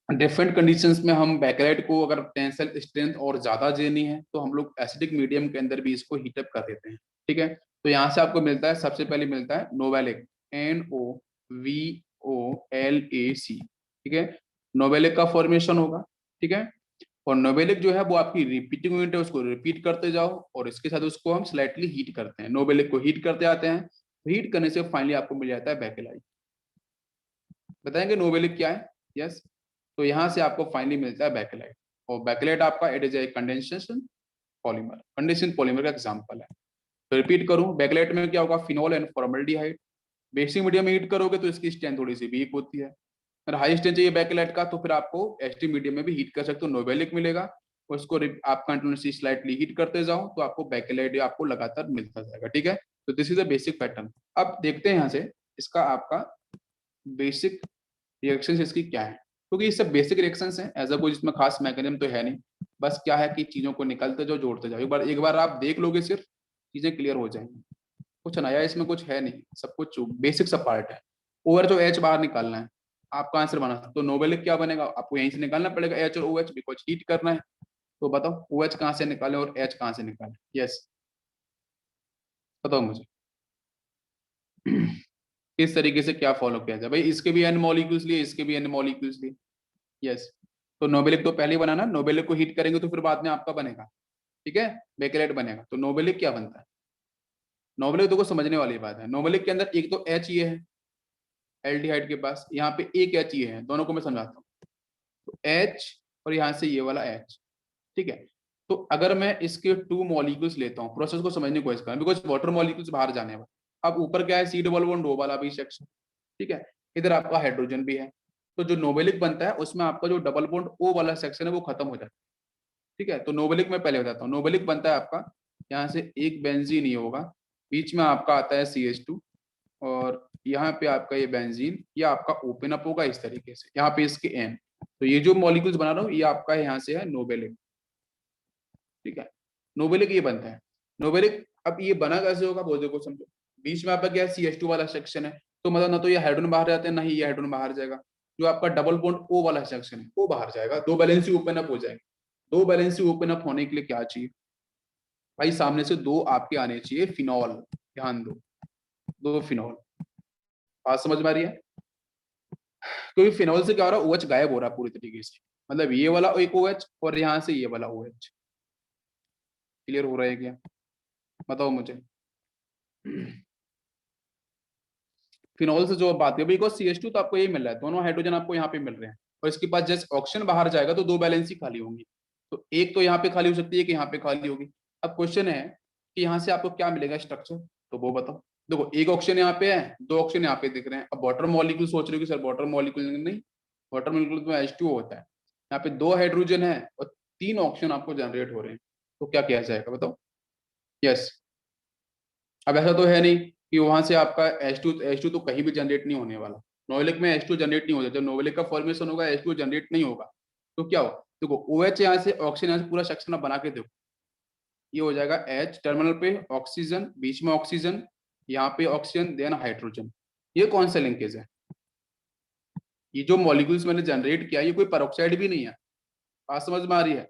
[SPEAKER 1] डिफरेंट कंडीशंस में हम बैकलाइट को अगर टेंसाइल स्ट्रेंथ और ज्यादा देनी है तो हम लोग एसिडिक मीडियम के अंदर भी इसको हीटअप कर देते हैं, ठीक है। तो यहाँ से आपको मिलता है, सबसे पहले मिलता है नोवेलिक, NOVOLAC, ठीक है, नोवेलिक का फॉर्मेशन होगा, ठीक है। और नोवेलिक जो है वो आपकी रिपीटिंग यूनिट है, उसको रिपीट करते जाओ और इसके साथ उसको हम स्लाइटली हीट करते हैं, नोवेलिक को हीट करते आते हैं, हीट करने से फाइनली आपको मिल जाता है बैकेलाई। बताएंगे नोवेलिक क्या है? यस। तो यहाँ से आपको फाइनली मिलता है बैकेलाइट, और बैकेलाइट आपका it is a condensation polymer, condensation polymer का एग्जांपल है। तो रिपीट करूं, बैकेलाइट में क्या होगा? Phenol and formaldehyde. Basic medium में हीट करोगे तो इसकी स्ट्रेंथ थोड़ी सी वीक होती है, अगर हाई स्ट्रेंथ चाहिए बैकेलाइट का तो फिर आपको एसटी मीडियम में भी हीट कर सकते हो, नोवेलिक मिलेगा, उसको आप कंटिन्यूसली स्लाइटली हीट करते जाओ तो आपको बैकेलाइट आपको लगातार मिलता जाएगा, ठीक है। तो this is a basic pattern. अब देखते हैं यहाँ से इसका आपका बेसिक रिएक्शंस इसकी क्या है, क्योंकि ये सब बेसिक रिएक्शंस हैं, ऐसा कोई इसमें खास मैकेनिज्म तो है नहीं, बस क्या है कि चीजों को निकलते जाओ, जोड़ते जाओ, एक बार आप देख लोगे सिर्फ चीजें क्लियर हो जाएंगी। कुछ नया इसमें कुछ है नहीं, सब कुछ बेसिक सा पार्ट है। ओवर जो एच बाहर निकालना है, आपका आंसर बना, तो नोबेलिक क्या बनेगा? आपको यहीं से निकालना पड़ेगा एच और OH, बिकॉज हीट करना है। तो बताओ OH कहाँ से निकाले और H कहाँ से निकाले? यस, बताओ मुझे। किस तरीके से क्या फॉलो किया जाए भाई? इसके भी एन मॉलिक्यूल्स लिए, इसके भी एन मॉलिक्यूल्स लिए, यस। तो नोबेलिक तो पहले ही बनाना, नोबेलिक को हीट करेंगे तो फिर बाद में आपका बनेगा, ठीक है, बेकेलेट बनेगा। तो नोबेलिक क्या बनता है? नोबेलिक तो को समझने वाली बात है, नोबेलिक के अंदर एक तो H ये है एल्डिहाइड के पास, यहाँ पे एक H ये है, दोनों को मैं समझाता हूँ। तो H और यहाँ से ये वाला H, ठीक है। तो अगर मैं इसके 2 मॉलिक्यूल्स लेता हूँ, प्रोसेस को समझने की कोशिश करें, बिकॉज वाटर मॉलिक्यूल्स बाहर जाने वाले। अब ऊपर क्या है? C डबल बॉन्ड O वाला भी सेक्शन, ठीक है, इधर आपका हाइड्रोजन भी है। तो जो नोबेलिक बनता है उसमें आपका जो डबल बॉन्ड O वाला सेक्शन है वो खत्म हो जाता है, ठीक है। तो नोबेलिक में पहले बताता हूँ, नोबेलिक बनता है आपका, यहाँ से एक बेंजीन ही होगा, बीच में आपका आता है CH2, और यहाँ पे आपका ये बेंजीन, ये आपका ओपन अप होगा इस तरीके से, यहाँ पे इसके एन। तो ये जो मॉलिक्यूल्स बना रहा हूँ ये आपका यहाँ से है नोबेलिक, ठीक है। नोबेलिक ये बनता है, नोबेलिक। अब ये बना कैसे होगा वो देखो, समझो। बीच में आपका क्या है? CH2 वाला सेक्शन है, तो मतलब ना तो ये हाइड्रोजन बाहर जाते हैं ना ही ये हाइड्रोजन बाहर जाएगा। जो आपका डबल बॉन्ड O वाला सेक्शन है वो बाहर जाएगा, दो वैलेंसी ओपन अप हो जाएंगे। दो वैलेंसी ओपन अप होने के लिए क्या चाहिए भाई? सामने से दो आपके आने चाहिए फिनॉल, ध्यान दो, दो फिनॉल। बात समझ में आ रही है? क्योंकि फिनॉल से क्या हो रहा है, OH गायब हो रहा है पूरी तरीके से, मतलब ये वाला एक OH और यहाँ से ये वाला OH। क्लियर हो रहा है क्या, बताओ मुझे। फिनॉल से जो बात है, बिकॉज CH2 तो आपको यही मिल रहा है, दोनों हाइड्रोजन आपको यहाँ पे मिल रहे हैं, और इसके पास जैसे ऑक्सीजन बाहर जाएगा तो दो बैलेंस ही खाली होंगी, तो एक तो यहाँ पे खाली हो सकती है, कि यहाँ पे खाली होगी। अब क्वेश्चन है कि यहाँ से आपको क्या मिलेगा स्ट्रक्चर, तो वो बताओ। देखो एक ऑक्सीजन यहाँ पे है, दो ऑक्सीजन यहाँ पे दिख रहे हैं। अब वाटर मॉलिक्यूल सोच रहे हो कि सर वाटर मॉलिक्यूल नहीं, वाटर मॉलिक्यूल तो H2O होता है। यहाँ पे दो हाइड्रोजन है और तीन ऑक्सीजन आपको जनरेट हो रहे हैं, तो क्या किया जाएगा बताओ। यस, अब ऐसा तो है नहीं कि वहां से आपका H2 तो कहीं भी जनरेट नहीं होने वाला। नोवेलिक में H2 जनरेट नहीं होता, जब नोवेलिक का फॉर्मेशन होगा H2 जनरेट नहीं होगा, तो क्या हो, देखो OH यहाँ से ऑक्सीजन, यहाँ से पूरा सेक्शन आप बना के देखो, ये हो जाएगा H टर्मिनल पे ऑक्सीजन, बीच में ऑक्सीजन, यहाँ पे ऑक्सीजन देन हाइड्रोजन। ये कौन सा लिंकेज है, ये जो मॉलिक्यूल्स मैंने जनरेट किया ये कोई पेरोक्साइड भी नहीं है, बात समझ में आ रही है,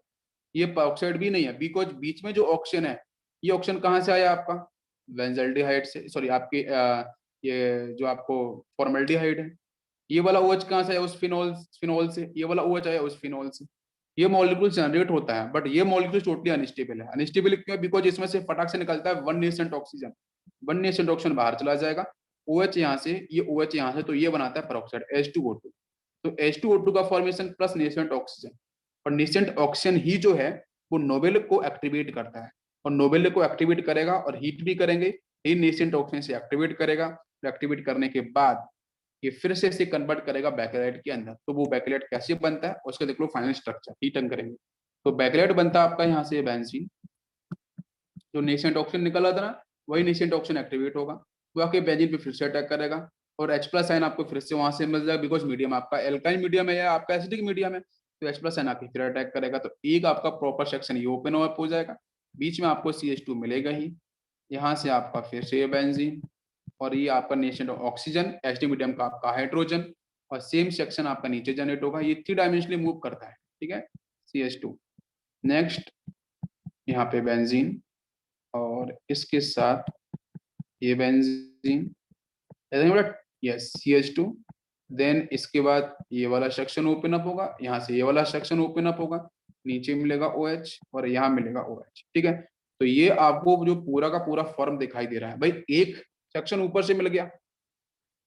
[SPEAKER 1] ये पेरोक्साइड भी नहीं है, बिकॉज बीच में जो ऑक्सीजन है, ये ऑक्सीजन कहाँ से आया आपका, बेंजल्डिहाइड से, सॉरी आपके ये जो आपको फॉर्मल्डिहाइड है, ये वाला OH कहाँ से आया, उस फिनोल फिनोल से, ये वाला OH आया उस फिनोल से। ये मॉलिक्यूल जनरेट होता है, बट ये मॉलिक्यूल टोटली अनस्टेबल है। अनस्टेबल क्यों है, बिकॉज इसमें से फटाक से निकलता है 1% ऑक्सीजन, 1% ऑक्सीजन बाहर चला जाएगा, OH यहाँ से, ये OH यहाँ से, तो ये बनाता है पेरोक्साइड H2O2। तो H2O2 का फॉर्मेशन प्लस नेसेंट ऑक्सीजन, और नेसेंट ऑक्सीजन ही जो है वो नोबेलिक को एक्टिवेट करता है, और नोबेलिक को एक्टिवेट करेगा और हीट भी करेंगे, ये नेसेंट ऑक्सीजन से एक्टिवेट करेगा, तो एक्टिवेट करने के बाद ये फिर से इसे कन्वर्ट करेगा बैकलाइट के अंदर। तो वो बैकलाइट कैसे बनता है उसका देख लो फाइनल स्ट्रक्चर, हीटन करेंगे तो बैकलाइट बनता है आपका यहाँ से बेंजीन, जो नेसेंट ऑक्सीजन निकला था ना, वही नेसेंट ऑक्सीजन एक्टिवेट होगा, वो आके बेंजीन पे फिर से अटैक करेगा, और H+ आयन आपको फिर से वहां से मिल जाएगा, बिकॉज मीडियम आपका एल्काइन मीडियम है या आपका एसिडिक मीडियम है, तो H+ आयन आके फिर अटैक करेगा, तो एक आपका प्रॉपर सेक्शन ये ओपन अप हो जाएगा, बीच में आपको CH2 मिलेगा ही, यहाँ से आपका फिर से बेंजीन, और ये आपका नेसेंट ऑक्सीजन, एसिडिक मीडियम का आपका हाइड्रोजन, और सेम सेक्शन आपका नीचे जनरेट होगा, ये 3 डायमेंशनली मूव करता है, ठीक है, CH2। नेक्स्ट यहाँ पे बेंजीन, और इसके साथ ये बेंजीन, यस CH2, देन इसके बाद ये वाला सेक्शन ओपन अप होगा, यहाँ से ये वाला सेक्शन ओपन अप होगा, नीचे मिलेगा OH और यहाँ मिलेगा OH, ठीक है। तो ये आपको जो पूरा का पूरा फॉर्म दिखाई दे रहा है भाई, एक सेक्शन ऊपर से मिल गया,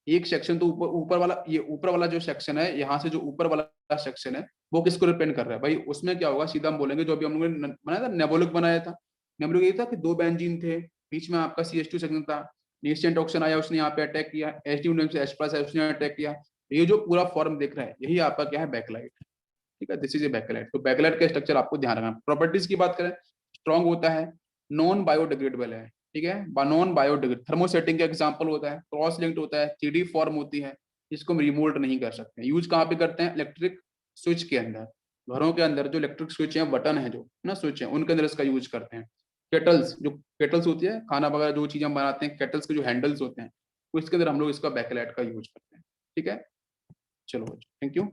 [SPEAKER 1] एक सेक्शन तो ऊपर ऊपर वाला, ये ऊपर वाला जो सेक्शन है, यहाँ से जो ऊपर वाला सेक्शन है वो किसको रिप्रेजेंट कर रहा है भाई, उसमें क्या होगा सीधा हम बोलेंगे, जो अभी हम लोगों ने बनाया था नेबुलिक बनाया था, नेबुलिक ये था कि दो बेंजीन थे, बीच में आपका CH2 सेक्शन था, नेसेंट ऑक्सीजन आया उसने यहाँ पे अटैक किया, H2 से H+ है उसने अटैक किया, ये जो पूरा फॉर्म दिख रहा है यही आपका क्या है, बैकलाइट, ठीक है, दिस इज ए बैकलाइट। तो बैकलाइट का स्ट्रक्चर आपको ध्यान रखना। प्रॉपर्टीज की बात करें, स्ट्रॉन्ग होता है, नॉन बायोडिग्रेडेबल है, ठीक है, नॉन बायोडिग्रेड, थर्मोसेटिंग का एग्जांपल होता है, क्रॉस लिंक्ड होता है, 3D फॉर्म होती है, इसको हम रिमोल्ड नहीं कर सकते। यूज कहाँ पे करते हैं, इलेक्ट्रिक स्विच के अंदर, घरों के अंदर जो इलेक्ट्रिक स्विच है, बटन है जो ना स्विच है, उनके अंदर इसका यूज करते हैं। केटल्स, जो केटल्स होती है खाना वगैरह जो चीज हम बनाते हैं, केटल्स के जो हैंडल्स होते हैं, उसके अंदर हम लोग इसका बैकलाइट का यूज करते हैं, ठीक है। चलो थैंक यू।